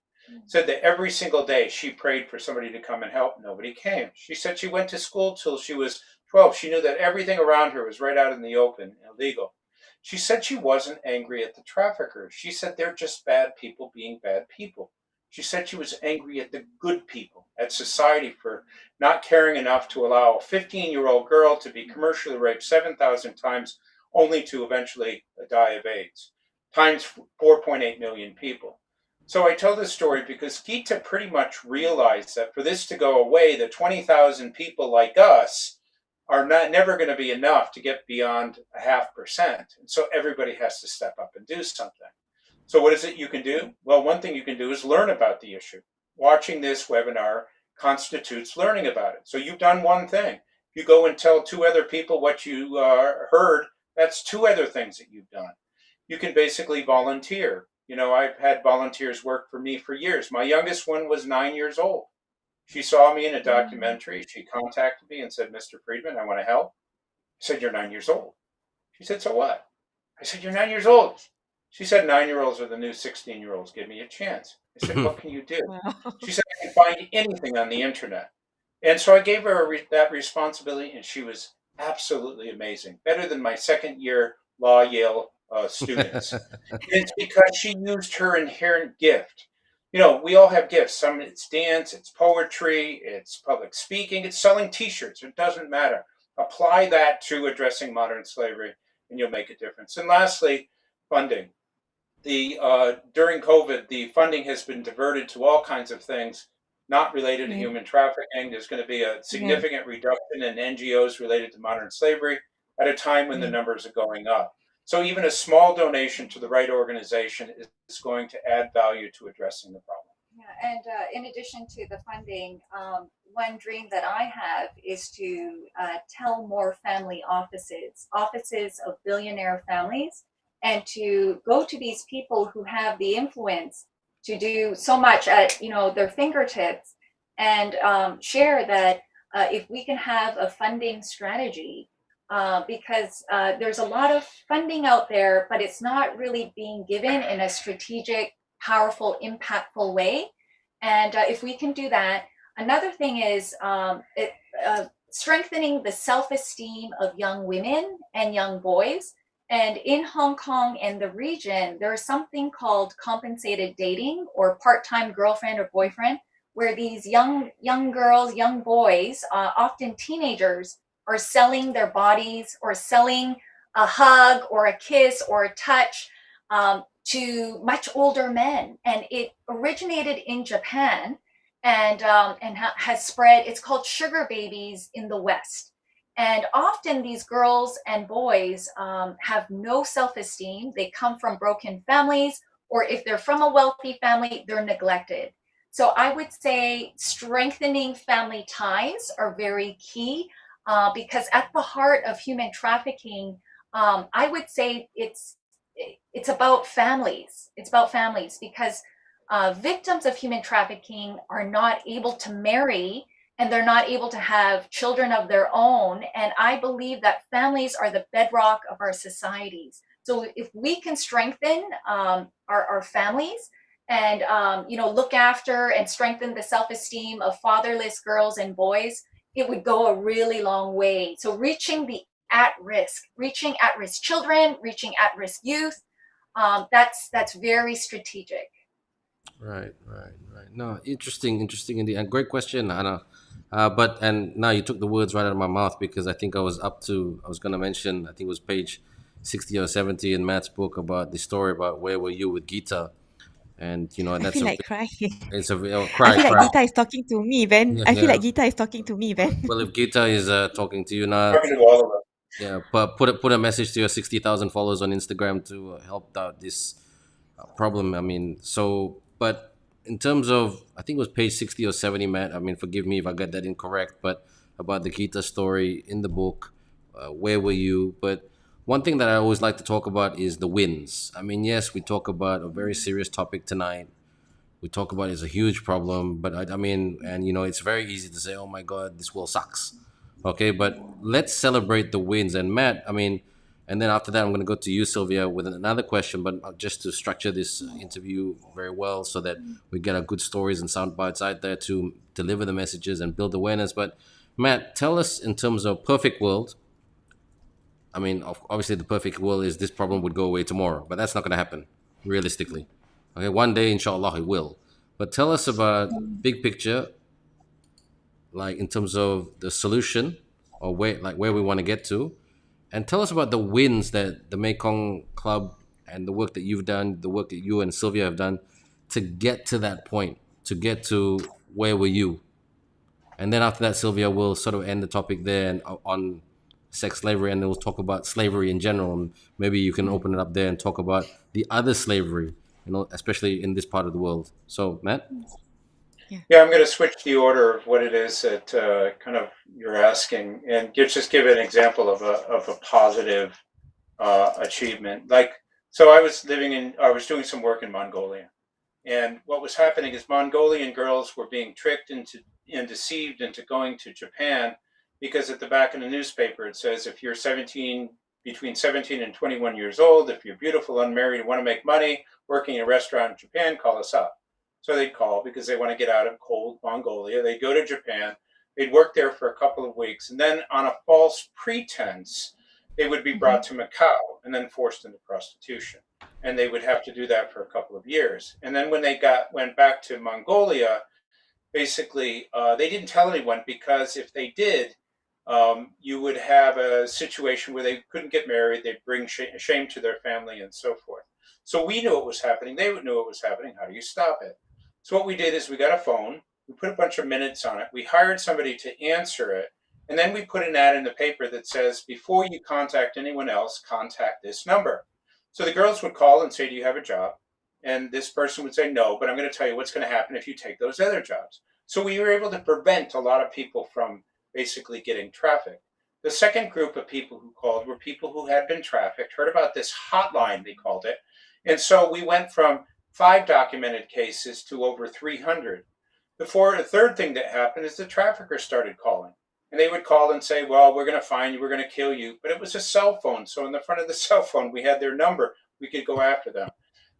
Said that every single day she prayed for somebody to come and help. Nobody came. She said she went to school till she was 12. She knew that everything around her was right out in the open, illegal. She said she wasn't angry at the traffickers. She said they're just bad people being bad people. She said she was angry at the good people, at society, for not caring enough to allow a 15-year-old girl to be commercially raped 7,000 times only to eventually die of AIDS, times 4.8 million people. So I tell this story because Gita pretty much realized that for this to go away, the 20,000 people like us are never going to be enough to get beyond a 0.5%. And so everybody has to step up and do something. So what is it you can do? Well, one thing you can do is learn about the issue. Watching this webinar constitutes learning about it. So you've done one thing. If you go and tell 2 other people what you heard, that's 2 other things that you've done. You can basically volunteer. I've had volunteers work for me for years. My youngest one was 9 years old. She saw me in a documentary. She contacted me and said, "Mr. Friedman, I want to help." I said, "You're 9 years old." She said, "So what?" I said, "You're 9 years old." She said, "9-year-olds are the new 16-year-olds. Give me a chance." I said, "What can you do?" She said, "I can find anything on the internet." And so I gave her that responsibility, and she was absolutely amazing, better than my second year law Yale students. And it's because she used her inherent gift. You know, we all have gifts. Some it's dance, it's poetry, it's public speaking, it's selling T-shirts. It doesn't matter. Apply that to addressing modern slavery, and you'll make a difference. And lastly, funding. The during COVID, the funding has been diverted to all kinds of things not related to Right. human trafficking. There's going to be a Right. significant reduction in NGOs related to modern slavery at a time when the Right. numbers are going up. So even a small donation to the right organization is going to add value to addressing the problem. Yeah, and in addition to the funding, one dream that I have is to tell more family offices of billionaire families, and to go to these people who have the influence to do so much at their fingertips, and share that if we can have a funding strategy, because there's a lot of funding out there, but it's not really being given in a strategic, powerful, impactful way. And if we can do that, another thing is strengthening the self esteem of young women and young boys. And in Hong Kong and the region, there's something called compensated dating, or part time girlfriend or boyfriend, where these young girls, young boys, often teenagers, are selling their bodies or selling a hug or a kiss or a touch, to much older men. And it originated in Japan, and has spread. It's called sugar babies in the West. And often these girls and boys have no self-esteem. They come from broken families, or if they're from a wealthy family, they're neglected. So I would say strengthening family ties are very key, because at the heart of human trafficking, I would say it's about families. It's about families, because victims of human trafficking are not able to marry, and they're not able to have children of their own. And I believe that families are the bedrock of our societies. So if we can strengthen our families, and look after and strengthen the self-esteem of fatherless girls and boys, it would go a really long way. So reaching at-risk children, reaching at-risk youth, that's very strategic. Right. No, interesting indeed, and great question, Hannah. But and now you took the words right out of my mouth, because I was going to mention, I think it was page 60 or 70 in Matt's book, about the story about where were you with Gita, and I that's feel a like crying. it's a oh, I cry feel like cry. Gita is talking to me, Ben. Yeah, I feel yeah. like Gita is talking to me, Ben. Well, if Gita is talking to you now, Talking to all of us. yeah, but put a message to your 60,000 followers on Instagram to help out this problem. I mean, so, but in terms of, I think it was page 60 or 70, Matt. I mean, forgive me if I got that incorrect, but about the Gita story in the book, where were you? But one thing that I always like to talk about is the wins. I mean, yes, we talk about a very serious topic tonight. We talk about it's a huge problem, but I mean, and it's very easy to say, oh my God, this world sucks. Okay, but let's celebrate the wins. And Matt, I mean, and then after that, I'm going to go to you, Sylvia, with another question, but just to structure this interview very well so that we get our good stories and sound bites out there to deliver the messages and build awareness. But Matt, tell us, in terms of perfect world. I mean, obviously, the perfect world is this problem would go away tomorrow, but that's not going to happen realistically. Okay, one day, inshallah, it will. But tell us about big picture, like in terms of the solution, or where we want to get to, and tell us about the wins that the Mekong Club and the work that you've done, the work that you and Sylvia have done to get to that point, to get to where were you. And then after that, Sylvia will sort of end the topic there and on sex slavery, and then we'll talk about slavery in general. And maybe you can open it up there and talk about the other slavery, especially in this part of the world. So, Matt? Yeah, I'm going to switch the order of what it is that kind of you're asking, and just give an example of a positive achievement. Like, so I was doing some work in Mongolia, and what was happening is Mongolian girls were being tricked into and deceived into going to Japan, because at the back of the newspaper it says, if you're between 17 and 21 years old, if you're beautiful, unmarried, and want to make money working in a restaurant in Japan, call us up. So they'd call because they want to get out of cold Mongolia. They go to Japan. They'd work there for a couple of weeks, and then on a false pretense, they would be brought to Macau and then forced into prostitution. And they would have to do that for a couple of years. And then when they went back to Mongolia, basically they didn't tell anyone, because if they did, you would have a situation where they couldn't get married, they'd bring shame to their family and so forth. So we knew it was happening, they knew it was happening. How do you stop it? So what we did is we got a phone, we put a bunch of minutes on it, we hired somebody to answer it, and then we put an ad in the paper that says, before you contact anyone else, contact this number. So the girls would call and say, do you have a job? And this person would say, no, but I'm going to tell you what's going to happen if you take those other jobs. So we were able to prevent a lot of people from basically getting trafficked. The second group of people who called were people who had been trafficked, heard about this hotline, they called it. And so we went from 5 documented cases to over 300. The third thing that happened is the traffickers started calling. And they would call and say, well, we're going to find you, we're going to kill you. But it was a cell phone. So in the front of the cell phone, we had their number. We could go after them.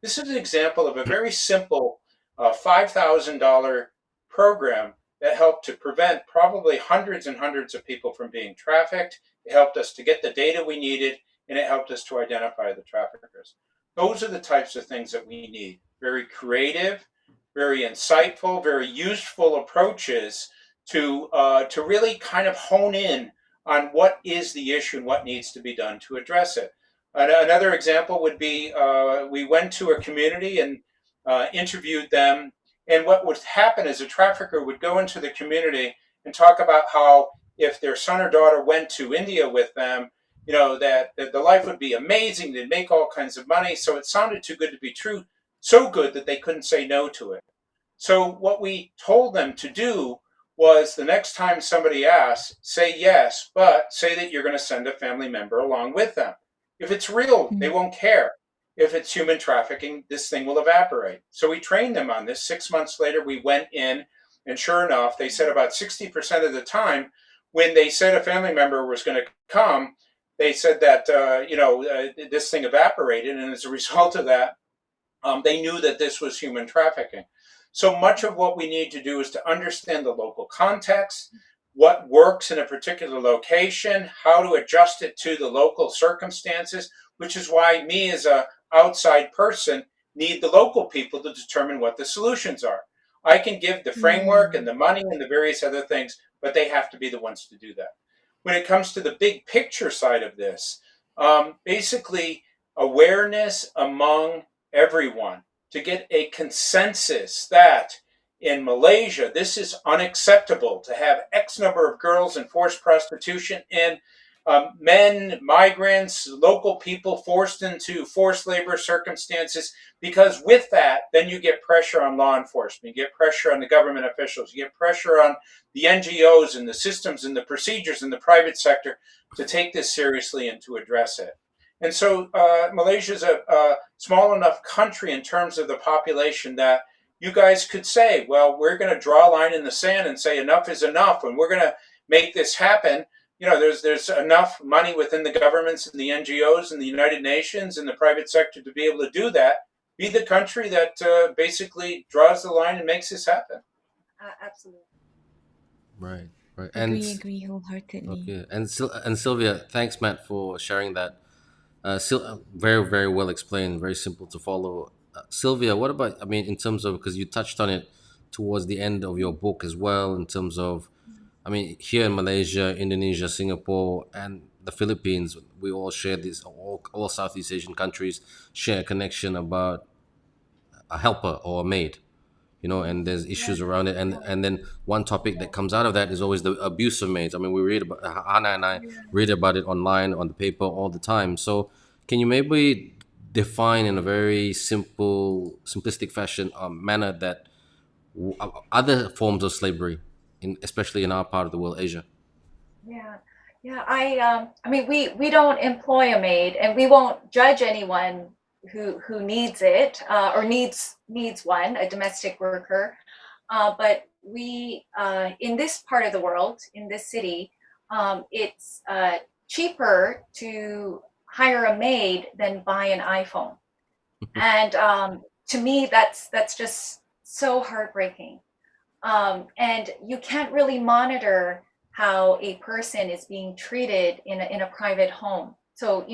This is an example of a very simple $5,000 program that helped to prevent probably hundreds and hundreds of people from being trafficked. It helped us to get the data we needed, and it helped us to identify the traffickers. Those are the types of things that we need. Very creative, very insightful, very useful approaches to really kind of hone in on what is the issue and what needs to be done to address it. Another example would be we went to a community and interviewed them. And what would happen is a trafficker would go into the community and talk about how if their son or daughter went to India with them, that the life would be amazing. They'd make all kinds of money. So it sounded too good to be true, so good that they couldn't say no to it. So what we told them to do was, the next time somebody asks, say yes, but say that you're going to send a family member along with them. If it's real, they won't care. If it's human trafficking, this thing will evaporate. So we trained them on this. 6 months later, we went in, and sure enough, they said about 60% of the time, when they said a family member was going to come, they said that this thing evaporated, and as a result of that, they knew that this was human trafficking. So much of what we need to do is to understand the local context, what works in a particular location, how to adjust it to the local circumstances, which is why me as an outside person need the local people to determine what the solutions are. I can give the framework and the money and the various other things, but they have to be the ones to do that. When it comes to the big picture side of this, basically awareness among everyone to get a consensus that in Malaysia, this is unacceptable to have X number of girls in forced prostitution, and men, migrants, local people forced into forced labor circumstances, because with that, then you get pressure on law enforcement, you get pressure on the government officials, you get pressure on the NGOs and the systems and the procedures in the private sector to take this seriously and to address it. And so Malaysia is a small enough country in terms of the population that you guys could say, well, we're going to draw a line in the sand and say enough is enough, and we're going to make this happen. There's enough money within the governments and the NGOs and the United Nations and the private sector to be able to do that. Be the country that basically draws the line and makes this happen. Absolutely. Right. Agree wholeheartedly. Okay. And Sylvia, thanks, Matt, for sharing that. Very, very well explained, very simple to follow. Sylvia, what about, in terms of, because you touched on it towards the end of your book as well, in terms of, here in Malaysia, Indonesia, Singapore, and the Philippines, we all share this, all Southeast Asian countries share a connection about a helper or a maid, and there's issues around it. And then one topic that comes out of that is always the abuse of maids. We read about, Hana and I read about it online, on the paper all the time. So can you maybe define in a very simplistic fashion, manner, that other forms of slavery, especially in our part of the world, Asia? Yeah. We don't employ a maid, and we won't judge anyone who needs it, or needs one, a domestic worker. But we, in this part of the world, in this city, it's cheaper to hire a maid than buy an iPhone. And to me, that's just so heartbreaking. And you can't really monitor how a person is being treated in a private home. So,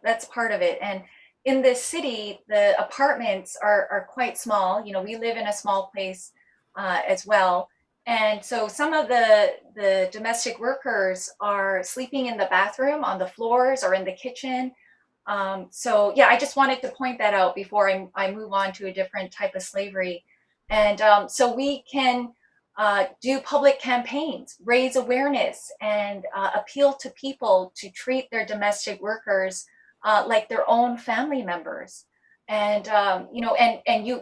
that's part of it. And in this city, the apartments are quite small. We live in a small place as well. And so some of the domestic workers are sleeping in the bathroom, on the floors, or in the kitchen. So yeah, I just wanted to point that out before I move on to a different type of slavery. And so we can do public campaigns, raise awareness, and appeal to people to treat their domestic workers like their own family members. And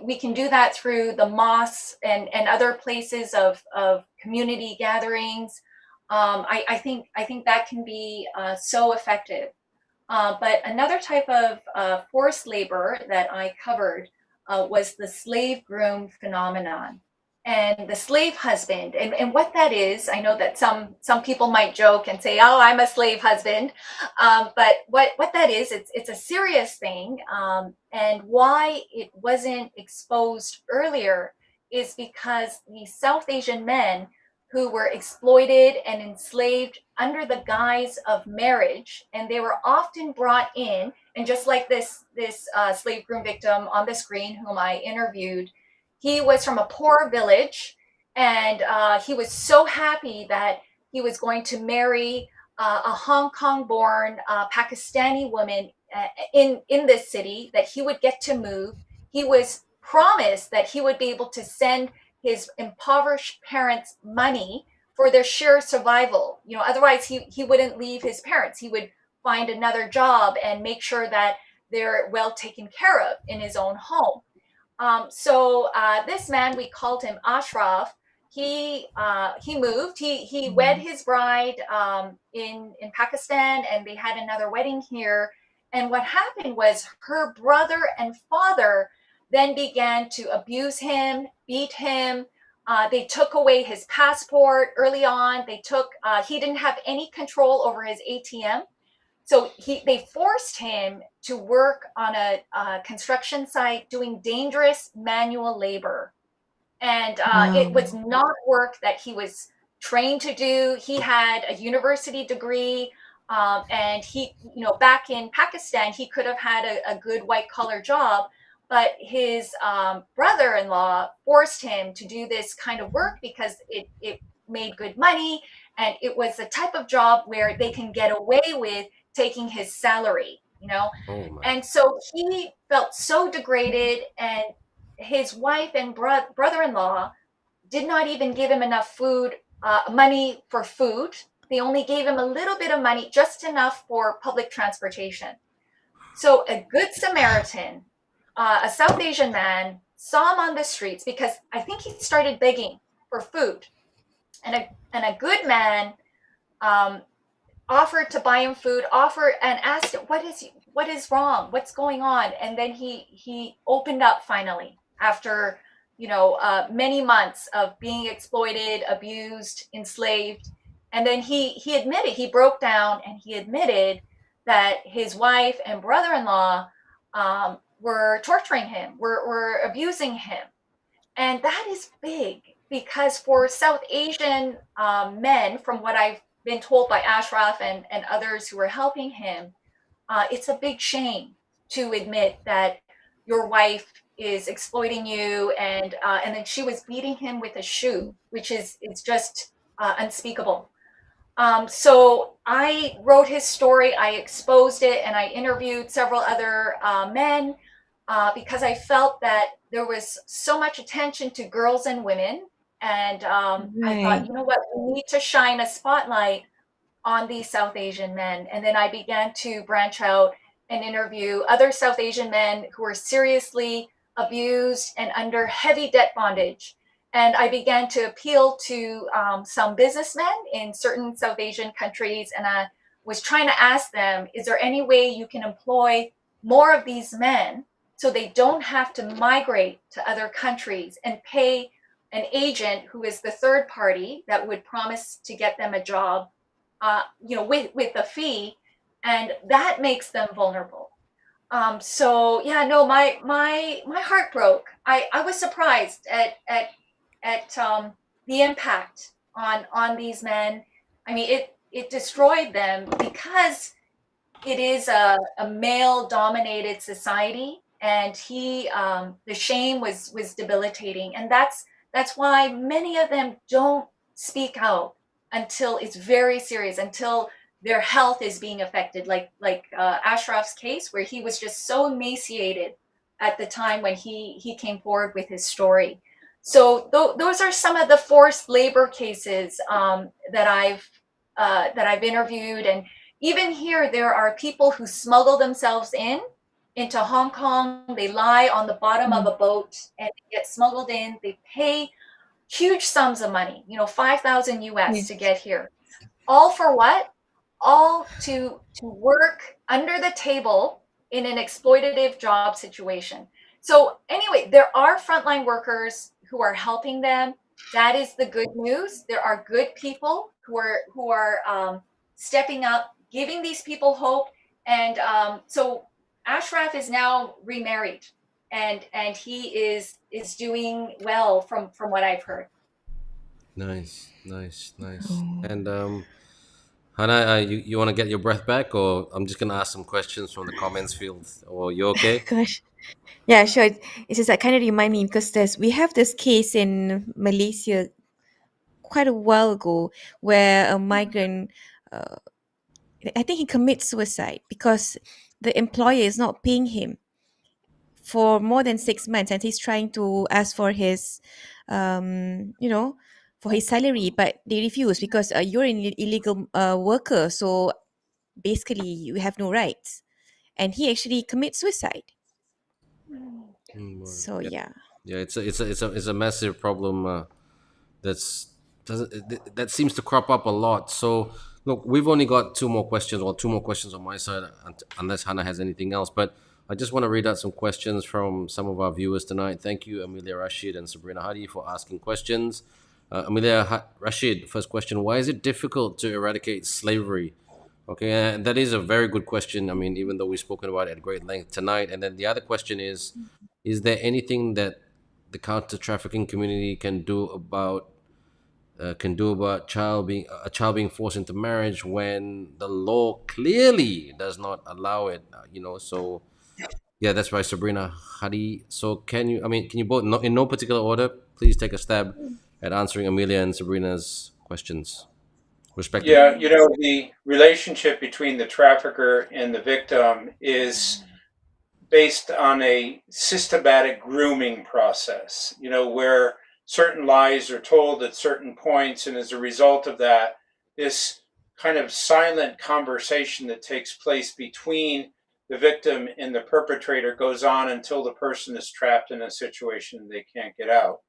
we can do that through the mosques and other places of community gatherings. I think that can be so effective. But another type of forced labor that I covered was the slave groom phenomenon and the slave husband. And what that is, I know that some people might joke and say, "Oh, I'm a slave husband," but what that is, it's a serious thing. And why it wasn't exposed earlier is because the South Asian men who were exploited and enslaved under the guise of marriage, and they were often brought in. And just like this slave groom victim on the screen, whom I interviewed, he was from a poor village, and he was so happy that he was going to marry a Hong Kong-born Pakistani woman in this city, that he would get to move. He was promised that he would be able to send his impoverished parents money for their sheer survival. Otherwise he wouldn't leave his parents. He would find another job and make sure that they're well taken care of in his own home. So this man, we called him Ashraf. He moved. He wed his bride in Pakistan, and they had another wedding here. And what happened was her brother and father then began to abuse him, beat him. They took away his passport early on. He didn't have any control over his ATM. So they forced him to work on a construction site doing dangerous manual labor. And it was not work that he was trained to do. He had a university degree. And back in Pakistan, he could have had a good white collar job. But his brother-in-law forced him to do this kind of work because it made good money. And it was the type of job where they can get away with taking his salary. Oh my. And so he felt so degraded, and his wife and brother-in-law did not even give him enough money for food. They only gave him a little bit of money, just enough for public transportation. So a good Samaritan, a South Asian man, saw him on the streets because I think he started begging for food. And a good man offered to buy him food, and asked him, what is wrong? What's going on? And then he opened up finally after many months of being exploited, abused, enslaved. And then he admitted, he broke down and he admitted that his wife and brother-in-law were torturing him, were abusing him. And that is big, because for South Asian men, from what I've been told by Ashraf and others who were helping him, it's a big shame to admit that your wife is exploiting you, and then she was beating him with a shoe, which is just unspeakable. So I wrote his story, I exposed it, and I interviewed several other men because I felt that there was so much attention to girls and women. And I thought, you know what, we need to shine a spotlight on these South Asian men. And then I began to branch out and interview other South Asian men who were seriously abused and under heavy debt bondage. And I began to appeal to some businessmen in certain South Asian countries. And I was trying to ask them, is there any way you can employ more of these men so they don't have to migrate to other countries and pay an agent who is the third party that would promise to get them a job, with a fee, and that makes them vulnerable. So yeah, no, my heart broke. I was surprised at the impact on these men. I mean, it destroyed them because it is a male dominated society, and the shame was debilitating, and that's why many of them don't speak out until it's very serious, until their health is being affected, like Ashraf's case, where he was just so emaciated at the time when he came forward with his story. So those are some of the forced labor cases that I've interviewed. And even here, there are people who smuggle themselves into Hong Kong. They lie on the bottom of a boat and get smuggled in. They pay huge sums of money, 5,000 US to Yes. get here. All for what? All to work under the table in an exploitative job situation. So anyway, there are frontline workers who are helping them. That is the good news. There are good people who are stepping up, giving these people hope. And so Ashraf is now remarried, and he is doing well from what I've heard. Nice, nice, nice. Oh. And Hana, you want to get your breath back, or I'm just gonna ask some questions from the comments field, or you okay? Gosh. Yeah, sure. It's just that kind of remind me because we have this case in Malaysia quite a while ago where a migrant, uh, I think he commits suicide because the employer is not paying him for more than 6 months, and he's trying to ask for his, you know, for his salary, but they refuse because you're an illegal worker, so basically you have no rights, and he actually commits suicide. Well, So yeah, yeah. yeah. It's a massive problem. That's that seems to crop up a lot. So look, we've only got two more questions on my side, unless Hannah has anything else. But I just want to read out some questions from some of our viewers tonight. Thank you, Amelia Rashid and Sabrina Hadi, for asking questions. Rashid, first question: why is it difficult to eradicate slavery? Okay, and that is a very good question. I mean, even though we've spoken about it at great length tonight. And then the other question is there anything that the counter trafficking community can do about a child being forced into marriage when the law clearly does not allow it? So yeah, that's right, Sabrina Hadi. So can you both, in no particular order, please take a stab at answering Amelia and Sabrina's questions respectively? Yeah, the relationship between the trafficker and the victim is based on a systematic grooming process, where certain lies are told at certain points. And as a result of that, this kind of silent conversation that takes place between the victim and the perpetrator goes on until the person is trapped in a situation they can't get out.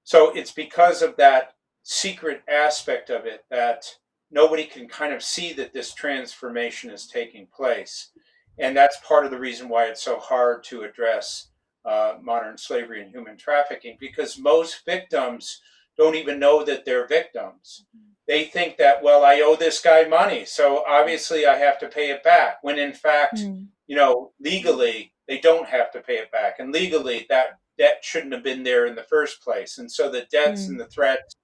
So it's because of that secret aspect of it that nobody can kind of see that this transformation is taking place. And that's part of the reason why it's so hard to address modern slavery and human trafficking, because most victims don't even know that they're victims. They think that, well, I owe this guy money, so obviously I have to pay it back, when in fact, Mm, legally, they don't have to pay it back. And legally, that debt shouldn't have been there in the first place. And so the debts and mm, the threats,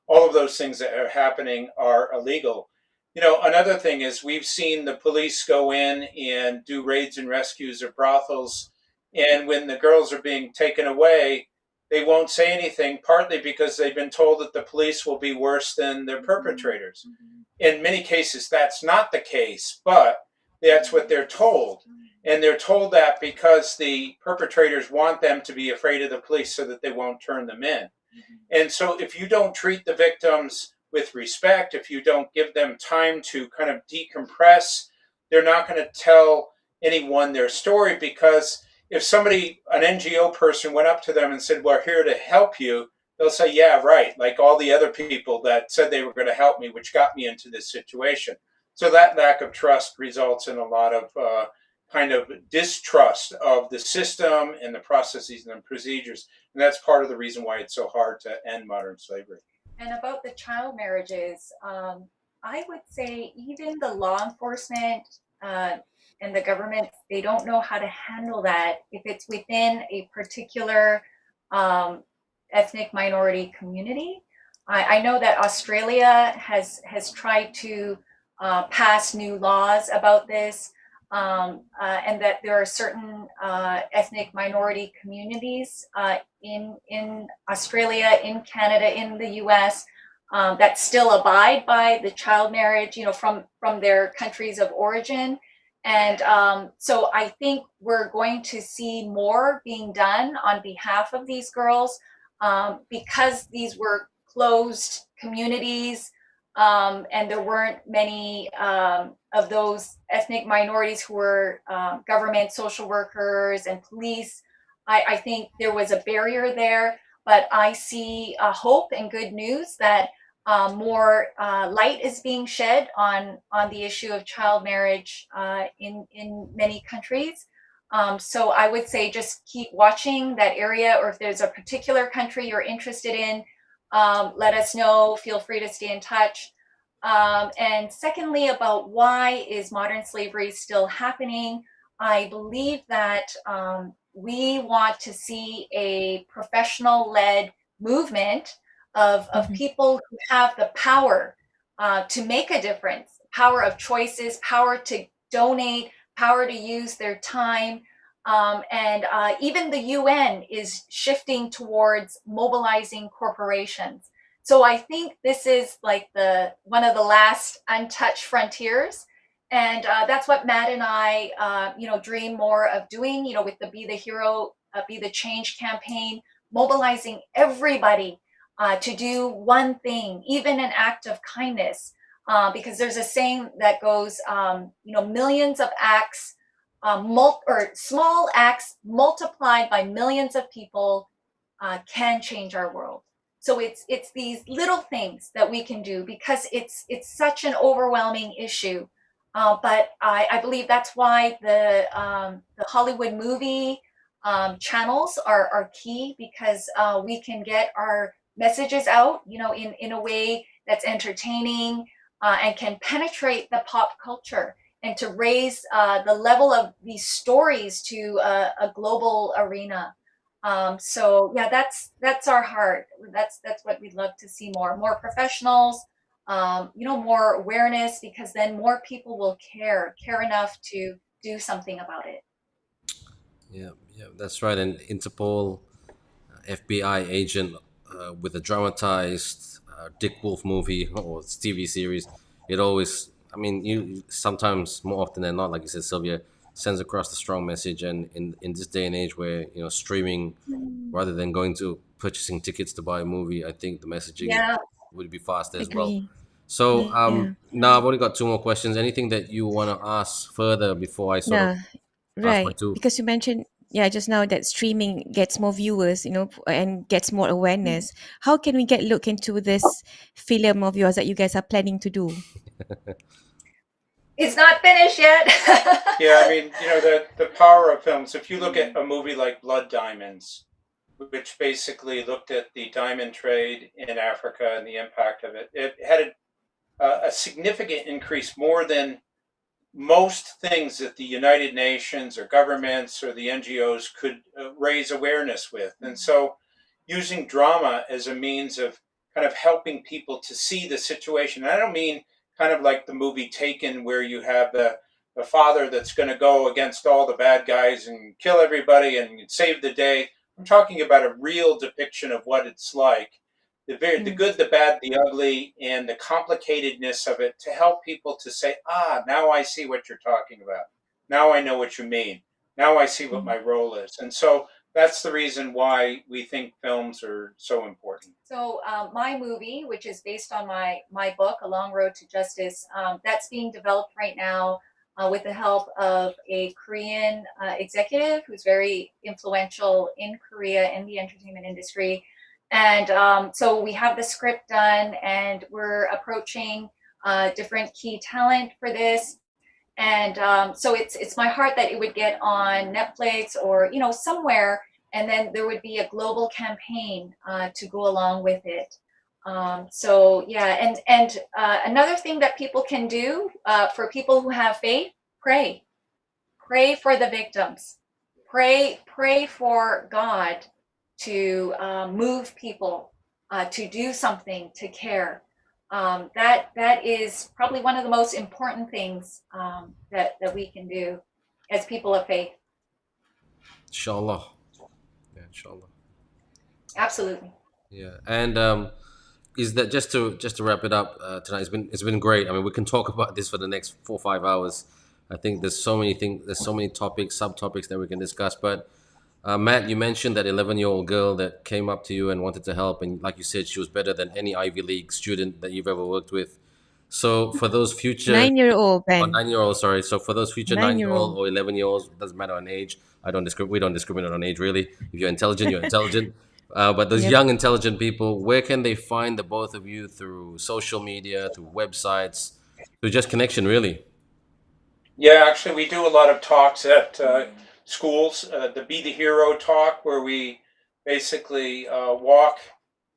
all of those things that are happening are illegal. Another thing is we've seen the police go in and do raids and rescues of brothels. And when the girls are being taken away, they won't say anything, partly because they've been told that the police will be worse than their perpetrators. In many cases, that's not the case, but that's what they're told. And they're told that because the perpetrators want them to be afraid of the police so that they won't turn them in. And so if you don't treat the victims with respect, if you don't give them time to kind of decompress, they're not going to tell anyone their story. Because if somebody, an NGO person, went up to them and said, "We're here to help you," they'll say, "Yeah, right, like all the other people that said they were going to help me, which got me into this situation." So that lack of trust results in a lot of kind of distrust of the system and the processes and the procedures. And that's part of the reason why it's so hard to end modern slavery. And about the child marriages, I would say even the law enforcement and the government, they don't know how to handle that if it's within a particular ethnic minority community. I know that Australia has tried to pass new laws about this, and that there are certain ethnic minority communities in Australia, in Canada, in the U.S. That still abide by the child marriage, from their countries of origin. And so I think we're going to see more being done on behalf of these girls, because these were closed communities, and there weren't many of those ethnic minorities who were government social workers and police. I think there was a barrier there, but I see hope and good news that more light is being shed on the issue of child marriage in many countries. So I would say just keep watching that area, or if there's a particular country you're interested in, let us know. Feel free to stay in touch. And secondly, about why is modern slavery still happening? I believe that we want to see a professional-led movement of people who have the power to make a difference, power of choices, power to donate, power to use their time. And even the UN is shifting towards mobilizing corporations. So I think this is like one of the last untouched frontiers. And that's what Matt and I, dream more of doing, with the Be the Hero, Be the Change campaign, mobilizing everybody to do one thing, even an act of kindness. Because there's a saying that goes, millions of acts, or small acts multiplied by millions of people can change our world. So it's these little things that we can do, because it's such an overwhelming issue. But I believe that's why the Hollywood movie channels are key, because we can get our messages out, in a way that's entertaining and can penetrate the pop culture, and to raise the level of these stories to a global arena. So yeah, that's our heart. That's what we'd love to see more professionals, more awareness, because then more people will care enough to do something about it. Yeah, yeah, that's right. And Interpol, FBI agent with a dramatized Dick Wolf movie or TV series, it always, I mean, you sometimes more often than not, like you said, Sylvia, sends across the strong message. And in this day and age where streaming rather than going to purchasing tickets to buy a movie, I think the messaging Yeah. would be faster as well. Agree. So Yeah. now I've only got two more questions. Anything that you want to ask further before I sort of Yeah. ask my Right. two? Because you mentioned, yeah, just now that streaming gets more viewers, and gets more awareness. How can we get look into this film of yours that you guys are planning to do? It's not finished yet. Yeah, I mean, the power of films. If you look at a movie like Blood Diamonds, which basically looked at the diamond trade in Africa and the impact of it, it had a significant increase, more than most things that the United Nations or governments or the NGOs could raise awareness with. And so, using drama as a means of kind of helping people to see the situation. And I don't mean kind of like the movie Taken, where you have the father that's going to go against all the bad guys and kill everybody and save the day. I'm talking about a real depiction of what it's like, the Mm. good, the bad, the ugly, and the complicatedness of it, to help people to say, now I see what you're talking about. Now I know what you mean. Now I see what Mm. my role is. And so that's the reason why we think films are so important. So my movie, which is based on my book, A Long Road to Justice, that's being developed right now with the help of a Korean executive who's very influential in Korea in the entertainment industry. And so we have the script done, and we're approaching different key talent for this. And so it's my heart that it would get on Netflix, or somewhere, and then there would be a global campaign to go along with it. So yeah, and another thing that people can do, for people who have faith, pray for the victims, pray for God to move people to do something, to care. That is probably one of the most important things that we can do as people of faith. Inshallah. Yeah, inshallah. Absolutely. Yeah, and is that just to wrap it up tonight? It's been great. I mean, we can talk about this for the next 4 or 5 hours. I think there's so many things, there's so many topics, subtopics that we can discuss. But Matt, you mentioned that 11-year-old girl that came up to you and wanted to help, and like you said, she was better than any Ivy League student that you've ever worked with. So for those future 9-year-old, or Ben. 9-year-old, sorry. So for those future 9-year-old 9-year-old. or 11-year-olds, doesn't matter on age. We don't discriminate on age really. If you're intelligent, you're intelligent. But those Yep. young, intelligent people, where can they find the both of you through social media, through websites, through just connection, really? Yeah, actually, we do a lot of talks at schools. The Be the Hero talk, where we basically walk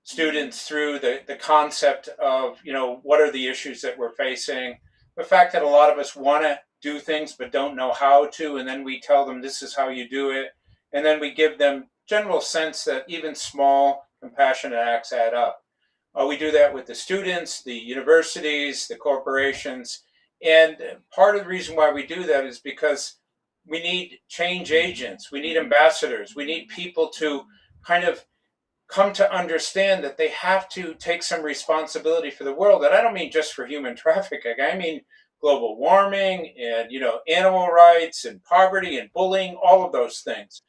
students through the concept of, what are the issues that we're facing. The fact that a lot of us want to do things but don't know how to, and then we tell them this is how you do it. And then we give them general sense that even small compassionate acts add up. We do that with the students, the universities, the corporations. And part of the reason why we do that is because we need change agents, we need ambassadors, we need people to kind of come to understand that they have to take some responsibility for the world. And I don't mean just for human trafficking, I mean global warming and animal rights and poverty and bullying, all of those things.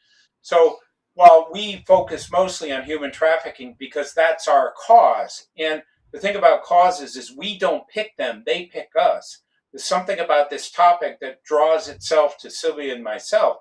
So while we focus mostly on human trafficking because that's our cause, and the thing about causes is we don't pick them, they pick us. There's something about this topic that draws itself to Sylvia and myself.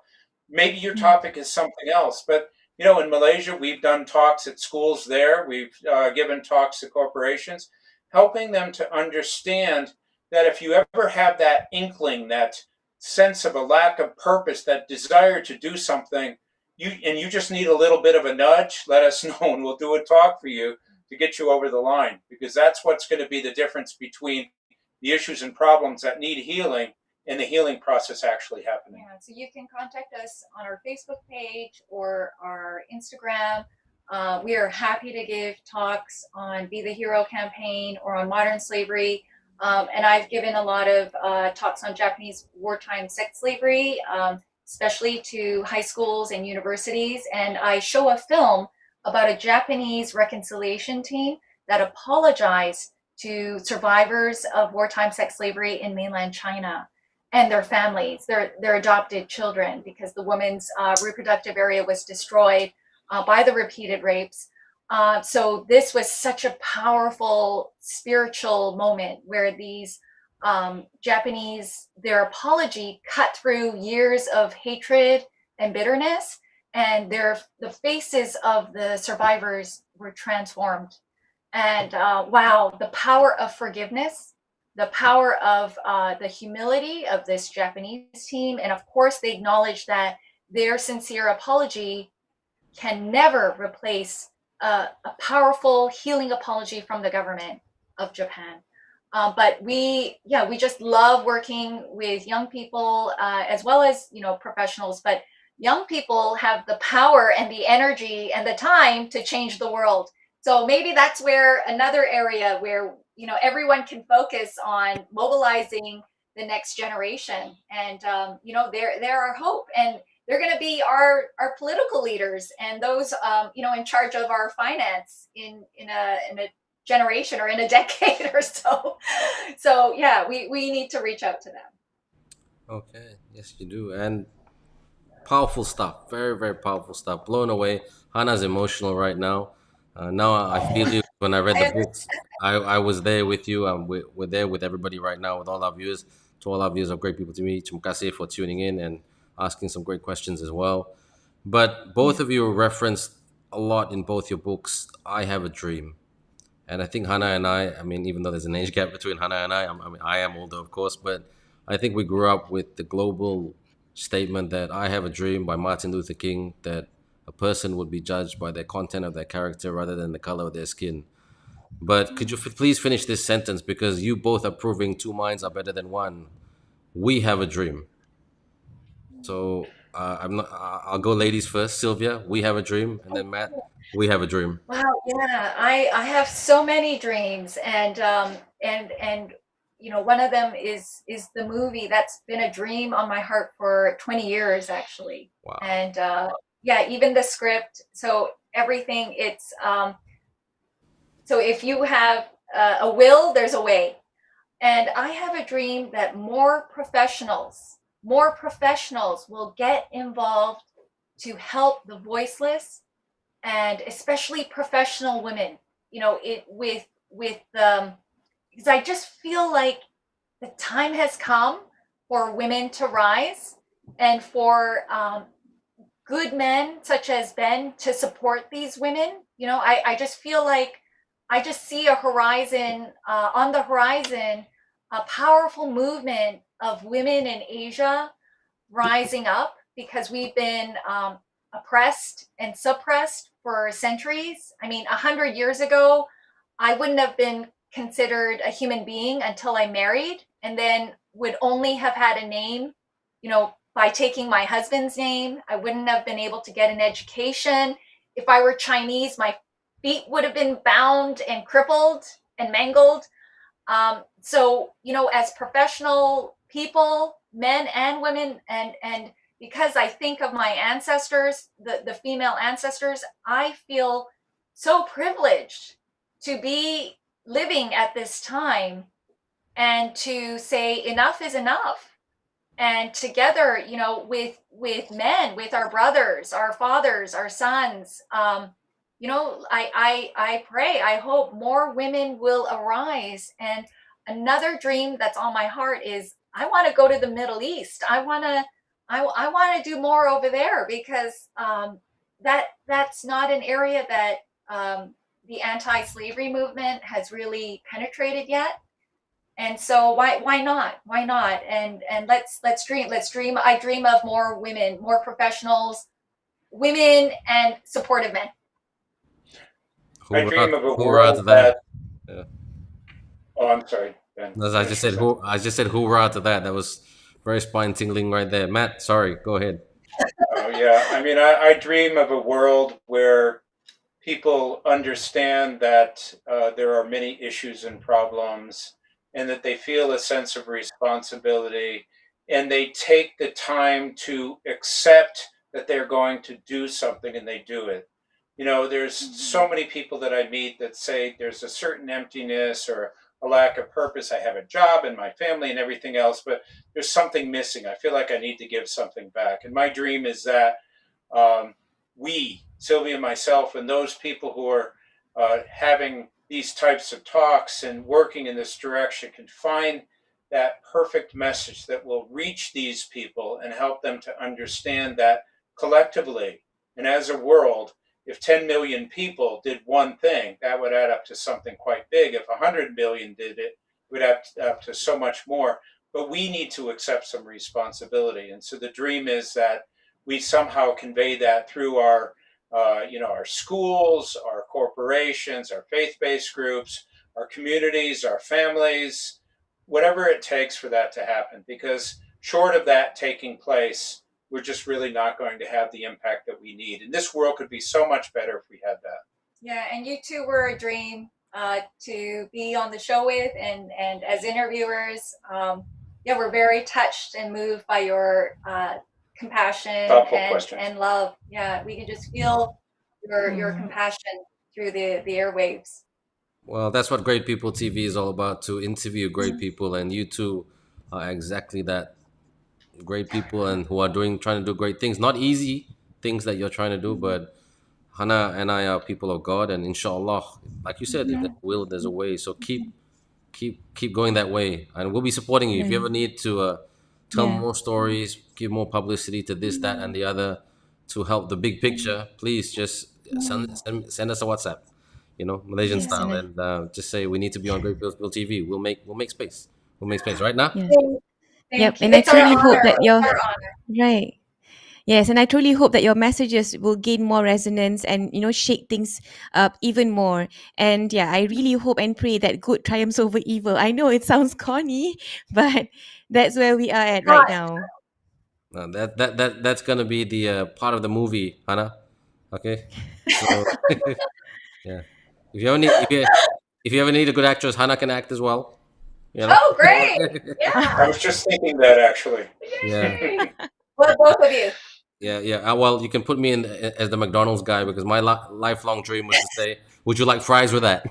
Maybe your topic is something else, but in Malaysia, we've done talks at schools there. We've given talks to corporations, helping them to understand that if you ever have that inkling, that sense of a lack of purpose, that desire to do something, you just need a little bit of a nudge, let us know and we'll do a talk for you to get you over the line, because that's what's going to be the difference between the issues and problems that need healing and the healing process actually happening. Yeah, so you can contact us on our Facebook page or our Instagram. We are happy to give talks on Be the Hero campaign or on modern slavery. And I've given a lot of talks on Japanese wartime sex slavery, especially to high schools and universities. And I show a film about a Japanese reconciliation team that apologized to survivors of wartime sex slavery in mainland China and their families, their adopted children, because the woman's reproductive area was destroyed by the repeated rapes. So this was such a powerful spiritual moment where these Japanese, their apology cut through years of hatred and bitterness, and the faces of the survivors were transformed. And wow, the power of forgiveness, the power of the humility of this Japanese team. And of course, they acknowledge that their sincere apology can never replace a powerful healing apology from the government of Japan. But we just love working with young people as well as, professionals. But young people have the power and the energy and the time to change the world. So maybe that's where another area where, everyone can focus on mobilizing the next generation. And, they're our hope. And they're going to be our political leaders and those, in charge of our finance in a generation or in a decade or so. So yeah, we need to reach out to them. Okay, yes, you do. And powerful stuff, very, very powerful stuff. Blown away. Hana's emotional right now. Now I feel you. When I read the books, I was there with you. We're there with everybody right now, with all our viewers. To all our viewers of Great People to Me, terima kasih for tuning in and asking some great questions as well. But both of you referenced a lot in both your books. I have a dream. And I think Hana and I mean, even though there's an age gap between Hana and I am older, of course, but I think we grew up with the global statement that I have a dream by Martin Luther King, that a person would be judged by the content of their character rather than the color of their skin. But could you please finish this sentence, because you both are proving two minds are better than one. We have a dream. So I'm not. I'll go ladies first. Sylvia, we have a dream, and then Matt, we have a dream. Wow, yeah, I have so many dreams, and one of them is the movie that's been a dream on my heart for 20 years actually, Wow. and yeah, even the script, so everything. It's so if you have a will, there's a way, and I have a dream that more professionals will get involved to help the voiceless, and especially professional women, it with because I just feel like the time has come for women to rise, and for good men such as Ben to support these women. I just feel like I just see a horizon, on the horizon, a powerful movement of women in Asia rising up, because we've been oppressed and suppressed for centuries. I mean, 100 years ago, I wouldn't have been considered a human being until I married, and then would only have had a name, by taking my husband's name. I wouldn't have been able to get an education. If I were Chinese, my feet would have been bound and crippled and mangled. So, as professional people, men and women, and because I think of my ancestors, the female ancestors, I feel so privileged to be living at this time, and to say enough is enough. And together, with men, with our brothers, our fathers, our sons, I pray, I hope more women will arise. And another dream that's on my heart is I want to go to the Middle East. I want to do more over there, because that's not an area that the anti-slavery movement has really penetrated yet. And so why not, and let's dream. I dream of more women, more professionals, women, and supportive men. I Hoorah! dream of a Hoorah to world that. that. Yeah. Oh, I'm sorry, Ben. As I just said, I just said hoorah to that. That was very spine tingling right there. Matt, sorry, go ahead. Oh, yeah. I mean, I dream of a world where people understand that there are many issues and problems, and that they feel a sense of responsibility, and they take the time to accept that they're going to do something, and they do it. There's so many people that I meet that say there's a certain emptiness or a lack of purpose. I have a job and my family and everything else, but there's something missing. I feel like I need to give something back. And my dream is that um, we, Sylvia, myself, and those people who are having these types of talks and working in this direction can find that perfect message that will reach these people and help them to understand that collectively and as a world, if 10 million people did one thing, that would add up to something quite big. If 100 million did it, it would add up to so much more. But we need to accept some responsibility. And so the dream is that we somehow convey that through our schools, our corporations, our faith-based groups, our communities, our families, whatever it takes for that to happen. Because short of that taking place, we're just really not going to have the impact that we need. And this world could be so much better if we had that. Yeah, and you two were a dream to be on the show with, and as interviewers. Yeah, we're very touched and moved by your compassion Thoughtful and questions. and love. Yeah, we can just feel your compassion through the airwaves. Well, that's what Great People TV is all about, to interview great people, and you two are exactly that. Great people, and who are trying to do great things. Not easy things that you're trying to do, but Hana and I are people of God, and inshallah, like you said, if there's a will, there's a way. So keep going that way, and we'll be supporting you. If you Right. ever need to tell Yeah. more stories, give more publicity to this, that, and the other, to help the big picture, please just send us a WhatsApp, Malaysian Yes, style, and and just say we need to be on Great Bills Bill TV. We'll make space. We'll make space right now. yeah. Yep, Thank you. and I It's our truly hope honor. that It's your our honor. right. Yes, and I truly hope that your messages will gain more resonance and shake things up even more. And yeah, I really hope and pray that good triumphs over evil. I know it sounds corny, but that's where we are at right God, now. That's gonna be the part of the movie, Hana. Okay, so yeah, if you ever need if you ever need a good actress, Hana can act as well. You know. Oh, great! I Yeah, was just thinking that actually. Yeah. yay! Well, both of you. Yeah, yeah. Well, you can put me in as the McDonald's guy because my lifelong dream was to say, "Would you like fries with that?"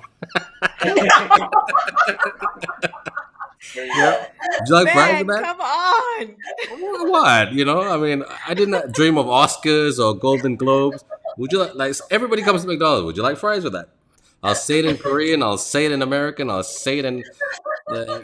There you You know, go. would you like fries with Man, that? come on. What? You know, I mean, I didn't dream of Oscars or Golden Globes. Would you like everybody comes to McDonald's? Would you like fries with that? I'll say it in Korean. I'll say it in American. I'll say it in uh,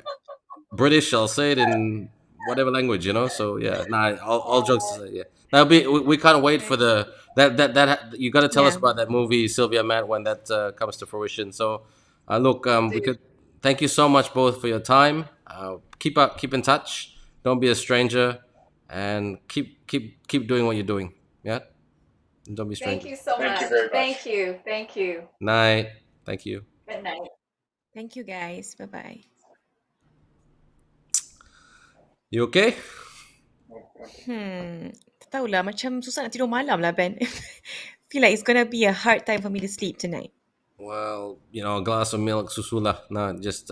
British. I'll say it in whatever language. You know. So yeah. Nah. All jokes aside, yeah. Now we can't wait for Okay. the that you got to tell us Yeah. about that movie Sylvia Matt when that comes to fruition. So look, Will we do. could thank you so much both for your time. Keep in touch. Don't be a stranger, and keep doing what you're doing. Yeah. Don't be Thank strangers. you so Thank you much. very much. Thank you. Thank you. Night. Thank you. Good night. Thank you guys. Bye bye. You okay? Tak tahulah, macam susah nak tidur malam lah, Ben. Feel like it's gonna be a hard time for me to sleep tonight. Well, a glass of milk, susula. Nah, just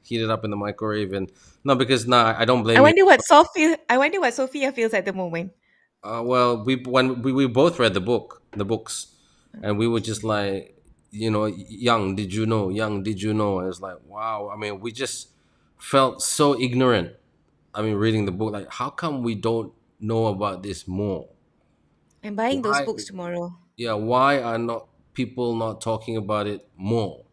heat it up in the microwave, and no, because nah, I don't blame you. I wonder what Sophia feels at the moment. Well, we both read the books, and we were just like, young. Did you know? Young. Did you know? And it's like, wow. I mean, we just felt so ignorant. I mean, reading the book, like, how come we don't know about this more? I'm buying those Why? books tomorrow. Yeah, why are not people not talking about it more?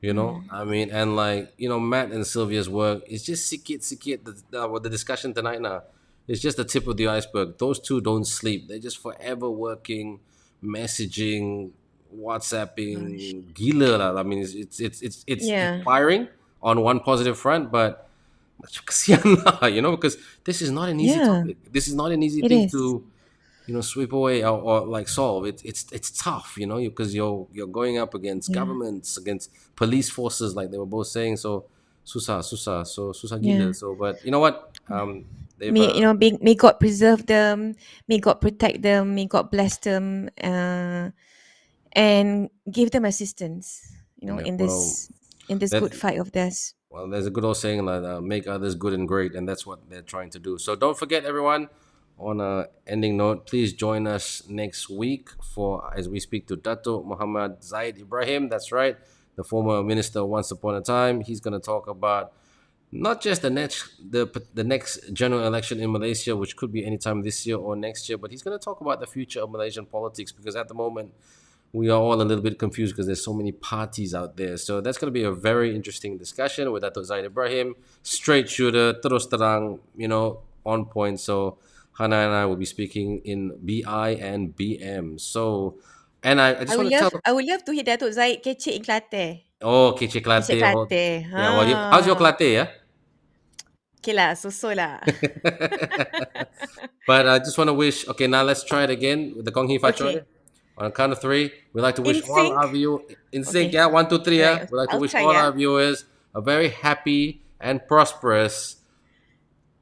I mean, and like, Matt and Sylvia's work is just sikit. The discussion tonight now, it's just the tip of the iceberg. Those two don't sleep. They're just forever working, messaging, Gosh. WhatsApping, gila lah. I mean, it's Yeah. inspiring on one positive front, but macam kesian lah, because this is not an easy Yeah, topic. This is not an easy it thing is. to sweep away or like solve. It's tough, because you're going up against Yeah. governments, against police forces, like they were both saying. So susah gila. Yeah. So, but you know what? They've May God preserve them, may God protect them, may God bless them, and give them assistance, yeah, in this that good fight of theirs. well, there's a good old saying like make others good and great, and that's what they're trying to do. So don't forget, everyone. On a ending note, please join us next week as we speak to Dato Muhammad Zaid Ibrahim. That's right, the former minister once upon a time. He's going to talk about not just the next general election in Malaysia, which could be anytime this year or next year, but he's going to talk about the future of Malaysian politics, because at the moment we are all a little bit confused because there's so many parties out there. So that's going to be a very interesting discussion with Dato Zaid Ibrahim, straight shooter, terus terang, on point. So Hana and I will be speaking in BI and BM. So, and I just want to tell. I would love to hear Datuk Zaid kecek in Kelantan. Oh, Kecik Kecek Kelate. Oh, Kelantan. yeah. Well, how's your Kelate? Yeah. Okay lah, so lah. But I just want to wish. Okay, now let's try it again with the Kong Hee Fat Okay. On a count of three, we'd like to wish In all sync? our viewers in sync. Okay. Yeah, 1, 2, 3. Yeah, Alright, we'd like to I'll wish try, all yeah. our viewers a very happy and prosperous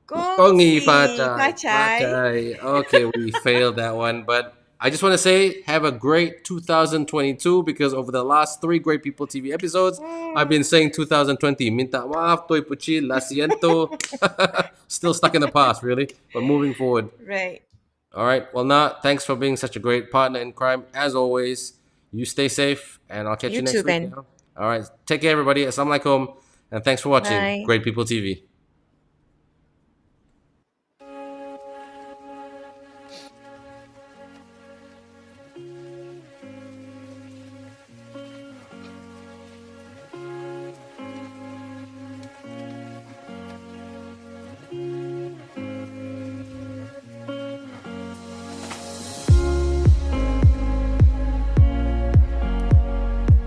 Kongsi, Fachai. Fachai. Okay, we failed that one, but I just want to say have a great 2022, because over the last 3 Great People TV episodes, I've been saying 2020. Minta maaf, toy puchil, la siento. Still stuck in the past, really, but moving forward. Right. All right. Well, thanks for being such a great partner in crime. As always, you stay safe, and I'll catch you You next too, week. Ben. All right. Take care, everybody. Assalamualaikum, and thanks for watching Bye. Great People TV.